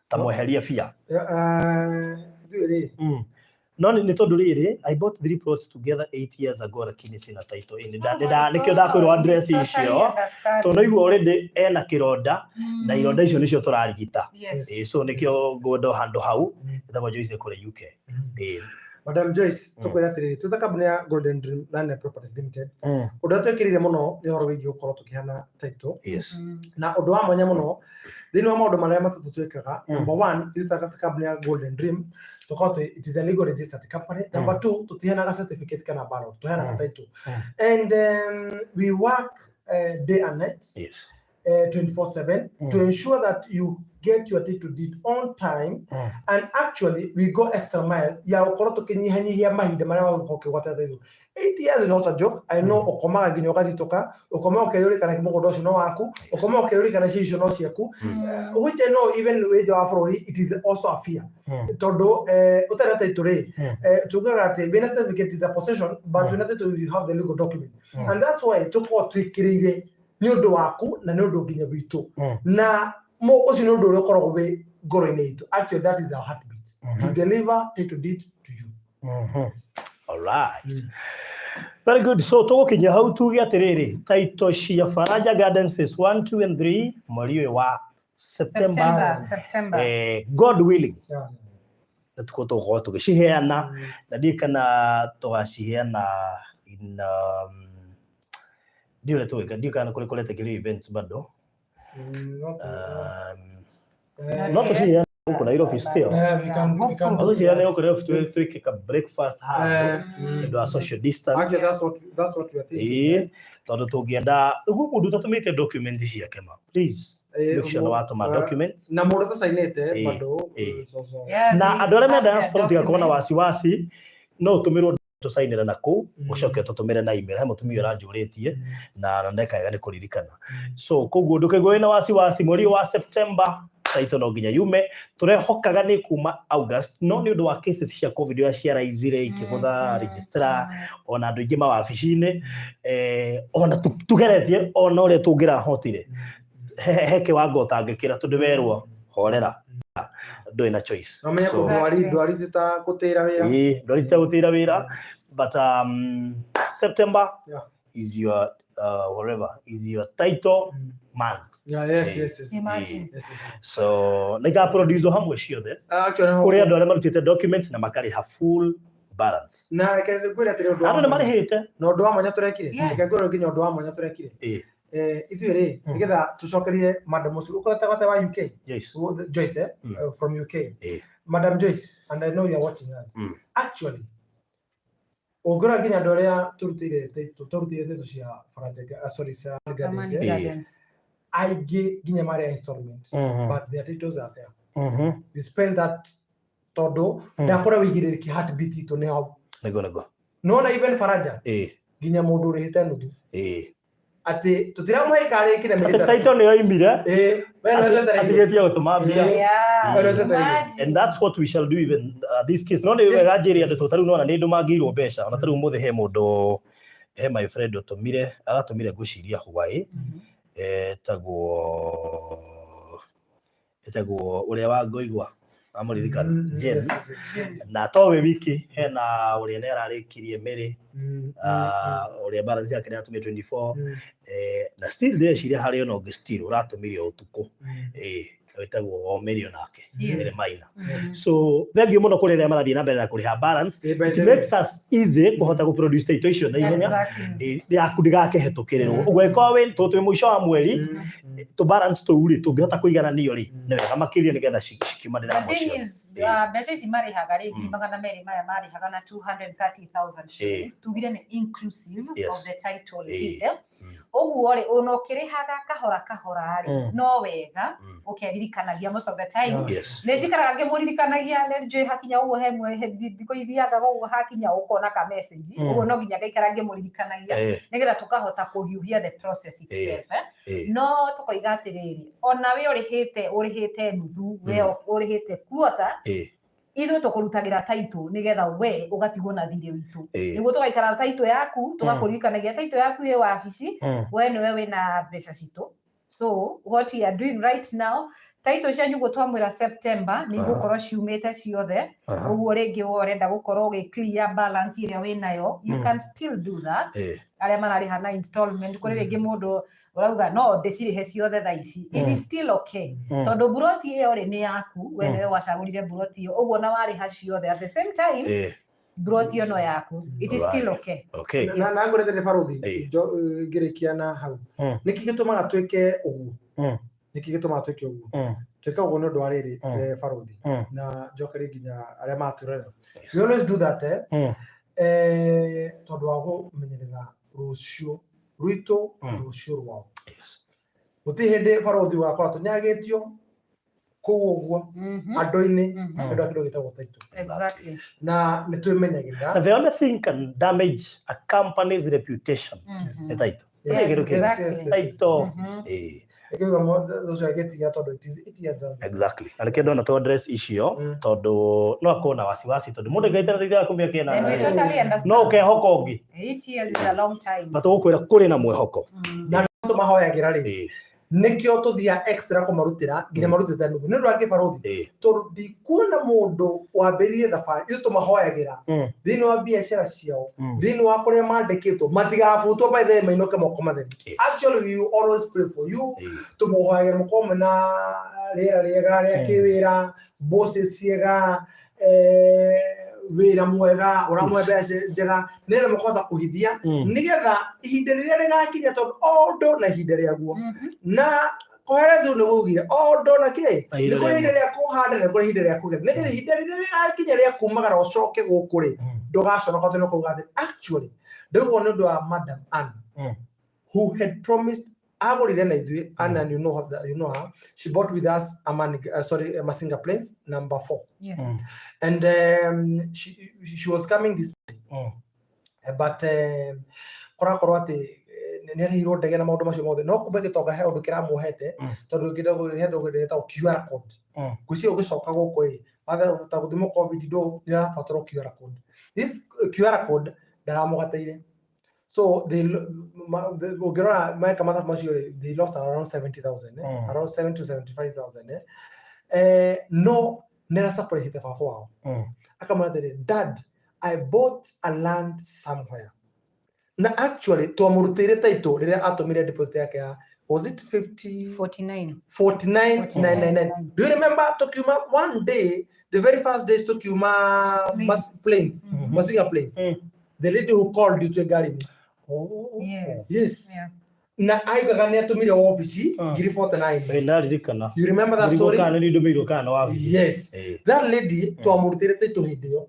Tamweheria fia. No ni tondu riri I bought 3 plots together 8 years ago lakini sina title nikio ndakwirwo address icio tondu igua already ena kironda na ironda icio nicio turarigita so nikio ngondo handu hau ndabo Joyce kule UK. Madam Joyce tukwira atiriri tuta company ya Golden Dream Land Properties Limited undu twekirire muno ni horo wigi gukorwo tukihana title na undu wa mwanya muno thini wa maundu maria matatu twekaga number 1 tuta company ya Golden Dream tukoto it is a legal registered company. Number 2 tutihana certificate kana baro tuhana title and we work day and night 24/7 to ensure that you get your title deed on time and actually we go extra mile ya ukoro tukinyihanyihia mahinda maria wagoke gwata title. 8 years is not a joke. I know okomaga nginya ugathitoka okoma ukeyuri kana mugondo ucio no waku okoma ukeyuri kana cicio no ciaku which I know even with your afro it is also a fear todo utara title ri tugaga ati business certificate is a possession but when that you have the legal document and that's why tuko twikirire ni undu waku na ni undu nginya witu na mo ucio ni undu uri ukoragwo wi ngoro-ini itu. Actually that is our heartbeat to deliver title deed to you. All right. Very good. So tugukinya hau tuge atiriri title cia Faraja Gardens phase 1 2 and 3 mweri wa September. God willing natuko tugo tugishiheana na ndikana tugashiheana in ndio kana kule tegele events bado not to see huko Nairobi still we can also see huko leo tuweke ka breakfast hapa ndio social distance. Actually that's what we are thinking. Todo tugienda huko ndio tutumike document cia kema please make sure no watu ma documents na mundu tasainete bado na andũ arĩa menda passport yakona wasiwasi no tumirwo tusainira nako ucoke tutumire na email he mutumia ranjuritie na ndekaga ni kuririkana so koguo ndukegwe na wasiwasi mweri wa September title no nginya yume turehokaga ni kuma August no ni undu wa cases cia covid ya ciara izire ikigutha registrar ona andu ingi mawabici-ini ona tugeretie ona ure tungira hotire heke wango tangikira tundu werwo horera do na choice no me ko ndwari tita gutira wira ndwari tita gutira wira but September is your whatever is your title month. Yes. So nika produce hamwe ciothe actually kuri andu aria marutite documents na makari ha full balance na kegwira tiri undu andu marihite no undu wa mwanya turekire kegwira nginya undu wa mwanya turekire ithuiri nigetha tucokerie Madam Musuru uko tagata wa UK. Yes. Joyce from UK. Madam Joyce, and I know you are watching us. Actually ogora nginya andu aria turutire cia Faraja cia Gardens aige nginya mari installments but their titles are there. You spend that todo ndakora wigiririki heartbeat ito ne hau nego no na even Faraja nginya mundu urihite nuthu ati tutiramuhe kare kire mehita title ni yoimire atigetia gutuma mbia and that's what we shall do even this case no ni gajiria ndu tutaru no na ni ndu mangirwo besha ona taru muthe he mundu he my friend utumire aratumire guciria Hawaii etagwo uria wa ngoigwa amuririkana Jen na towe wiki hena uria nera arikirie Mary uria balance yake ya 2024 na still there ciria hari ono still uratumirio utuku etagwo million nake ile maina so thengio muno kuri ria marathie na mbere na kuriha balance it makes us easy kuhota ku produce situation na ihenya ya kundiga kehetukiriro ugweka we tutwe muico wa mweri to balance to uri tungihota kuigana niyo ri ne wega makiria nigetha cikiuma ndira mucio mbeca ici mari hagari magana meri maya mari hagana 230,000 shillings tugire ni inclusive of the title deed oguo ri unokirihaga kahora ri no wega ukeririkanagia most of the time ne njikaraga ngimuririkanagia ne njui hakinya uguo hemwe thiko ithiaga uguo hakinya ukona ka message uguo no nginya ngaikara ngimuririkanagia nigetha tukahota kuhiuhia the process itself no tukoiga atiriri ona we urihite nuthu we urihite quarter ithuĩ tũkũrutagira title nigetha we ũgatigwo na thirĩ witũ nĩguo tũgaikara title yaku tũgakũririkanagia title yaku ĩ wabici we nĩwe wĩna mbeca citũ. So what we are doing right now, title cianyu gũtwamwĩra September nĩ igũkorwo ciumĩte ciothe, ũguo rĩngĩ ũrenda gũkorwo ũgĩ clear balance ĩrĩa wĩnayo, you can still do that. Arĩa mararĩha na installment, kũrĩ rĩngĩ mũndũ ũrauga no ndĩcirĩhe ciothe thaa ici, it is still okay, tondũ buroti ĩyo rĩ nĩ yaku, we nĩwe wacagũrire buroti ĩyo, ũguo na warĩha ciothe at the same time buroti ĩyo no yaku, it is still okay. Na ngũretere Barothi ngĩrĩkia na hau, nĩkĩ gĩtũmaga twĩke ũguo? Nĩkĩ gĩtũmaga twĩke ũguo? Twĩka ũguo nĩ ũndũ wa rĩrĩ Barothi na njokerie nginya arĩa matũrora. We always do that tondũ wa kũmenyerera rũciũ rwitũ rũciũ rwao. Gũtirĩ hĩndĩ Barothi wakora tũnyagĩtio kũu ũguo andũ-inĩ nĩũndũ wa kĩndũ gĩtagwo title. Exactly. Na nĩtwĩmenyagĩrĩra. The only thing can damage a company's reputation is title. Exactly. Na nĩkĩo ndona to address icio tondũ no akorwo na wasiwasi tondũ mũndũ ngaitana thĩinĩ kumia kĩna no ũkehoka ũngĩ. 8 years is a long time. Batũgũkwĩra kũrĩ na mwĩhoko. Na tũmahoyagĩra rĩ. Nikio tuthia extra kumarutira nginya marutite nuthu ni ndwa Barothi tondu ndikuona mundu wambiririe thabari ithu tumahoyagira thiini wa biashara ciao thiini wa kuria mandikitwo matigabutwo by the mainoke moko matheri. Actually we always pray for you tumuhoyagira mukome na rĩera rĩega rĩa kĩwĩra bosses ciega wĩra mwega ũramwe mbeca njega nĩgetha mũkahota kũhithia nĩgetha ihinda rĩrĩa rĩgakinya tondũ o ũndũ na ihinda rĩaguo na kũherethu nĩ gũgire o ũndũ na kĩ nĩ kũrĩ ihinda rĩa kũhanda na kũrĩ ihinda rĩa kũgetha nĩgetha ihinda rĩrĩa rĩgakinya rĩa kumagara ũcoke gũkũ rĩ ndũgaconoka tondũ kuuga atĩ actually ndĩguo nĩ ũndũ wa Madam Anne who had promised agorire na ithuĩ and you know her, she bought with us Masinga Plains number 4. Yes. And she was coming this way. But korakorwo ati nĩrĩirwo ndege na maũndũ macio mothe no kumbe gĩtonga he ũndũ kĩramuohete tondũ he ũndũ gĩtagwo QR code ngwĩciria ũgĩcoka gũkũ ĩ watha gũthimwo COVID ndũ nĩrabatara QR code. This QR code ndaramũgateire. So they lost around 70,000, around 7 to 75,000. No, nera surprise the fafo. Akamwambia Dad, I bought a land somewhere. Na actually to amurutire title rĩrĩa atomire deposit yake was it 49,999. Do you remember Tokuma one day, the very first day Tokuma Plains, Masinga Plains, the lady who called you to a gari. Oh yes. Yeah. Na aigaga nĩ atumire office ngiri 49. You remember that story? Yes. That lady to amurutire title hidio.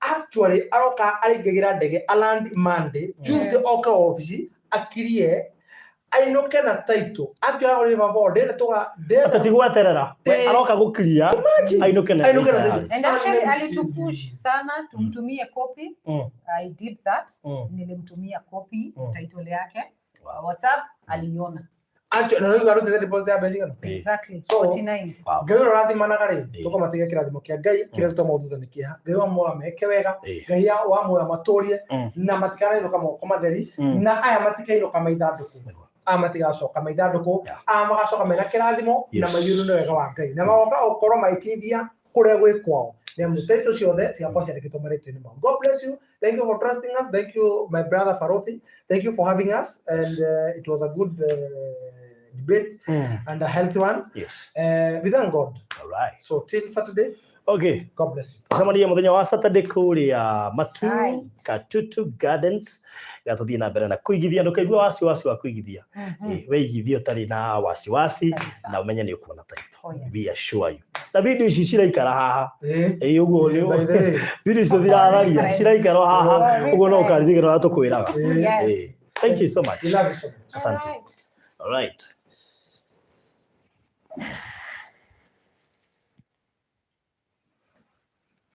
Actually aroka arigegira ndege aland Monday Tuesday oka office akirie ainoke na title atwa oliva board toga atatigwaterera aroka gukiria ainoke na and actually alitupush sana tumtumie copy. I did that. Nilimtumia copy title yake WhatsApp aliona. Actually no igaro tete deposit ya basic. Exactly. 49. Ngero rathi managari tuko matiga kirathimo kia Ngai kire tutamauthu ni kiha Ngai wa mwa meke wega Ngai wa mwa matorie na matikara ino kama komatheri na aya matikaino kama ithanduku amatigacoka maithanduku amagacoka mena kirathimo na mayuru no wega wa Ngai na magoka ukorwo maikithia kuria gwi kwao na mutaito ciothe ciakwa ciandikitwo maritini mao. God bless you. Thank you for trusting us. Thank you my brother Barothi. Thank you for having us and it was a good debate and a healthy one. Yes. We thank God. All right. So till Saturday. Okay. God bless you. Samania muthenya wa Saturday kuria Matu Katutu Gardens gatuthie na mbere na kuigithia ndukaigua wasiwasi wa kuigithia weigithio tari na wasiwasi na umenye ni ukuona title. Be assured you. Na video ici ciraikara haha uguo ni video ici thirararia ciraikara haha uguo no karirigero tukwiraga. Thank you so much. We love you so much. Asante. All right.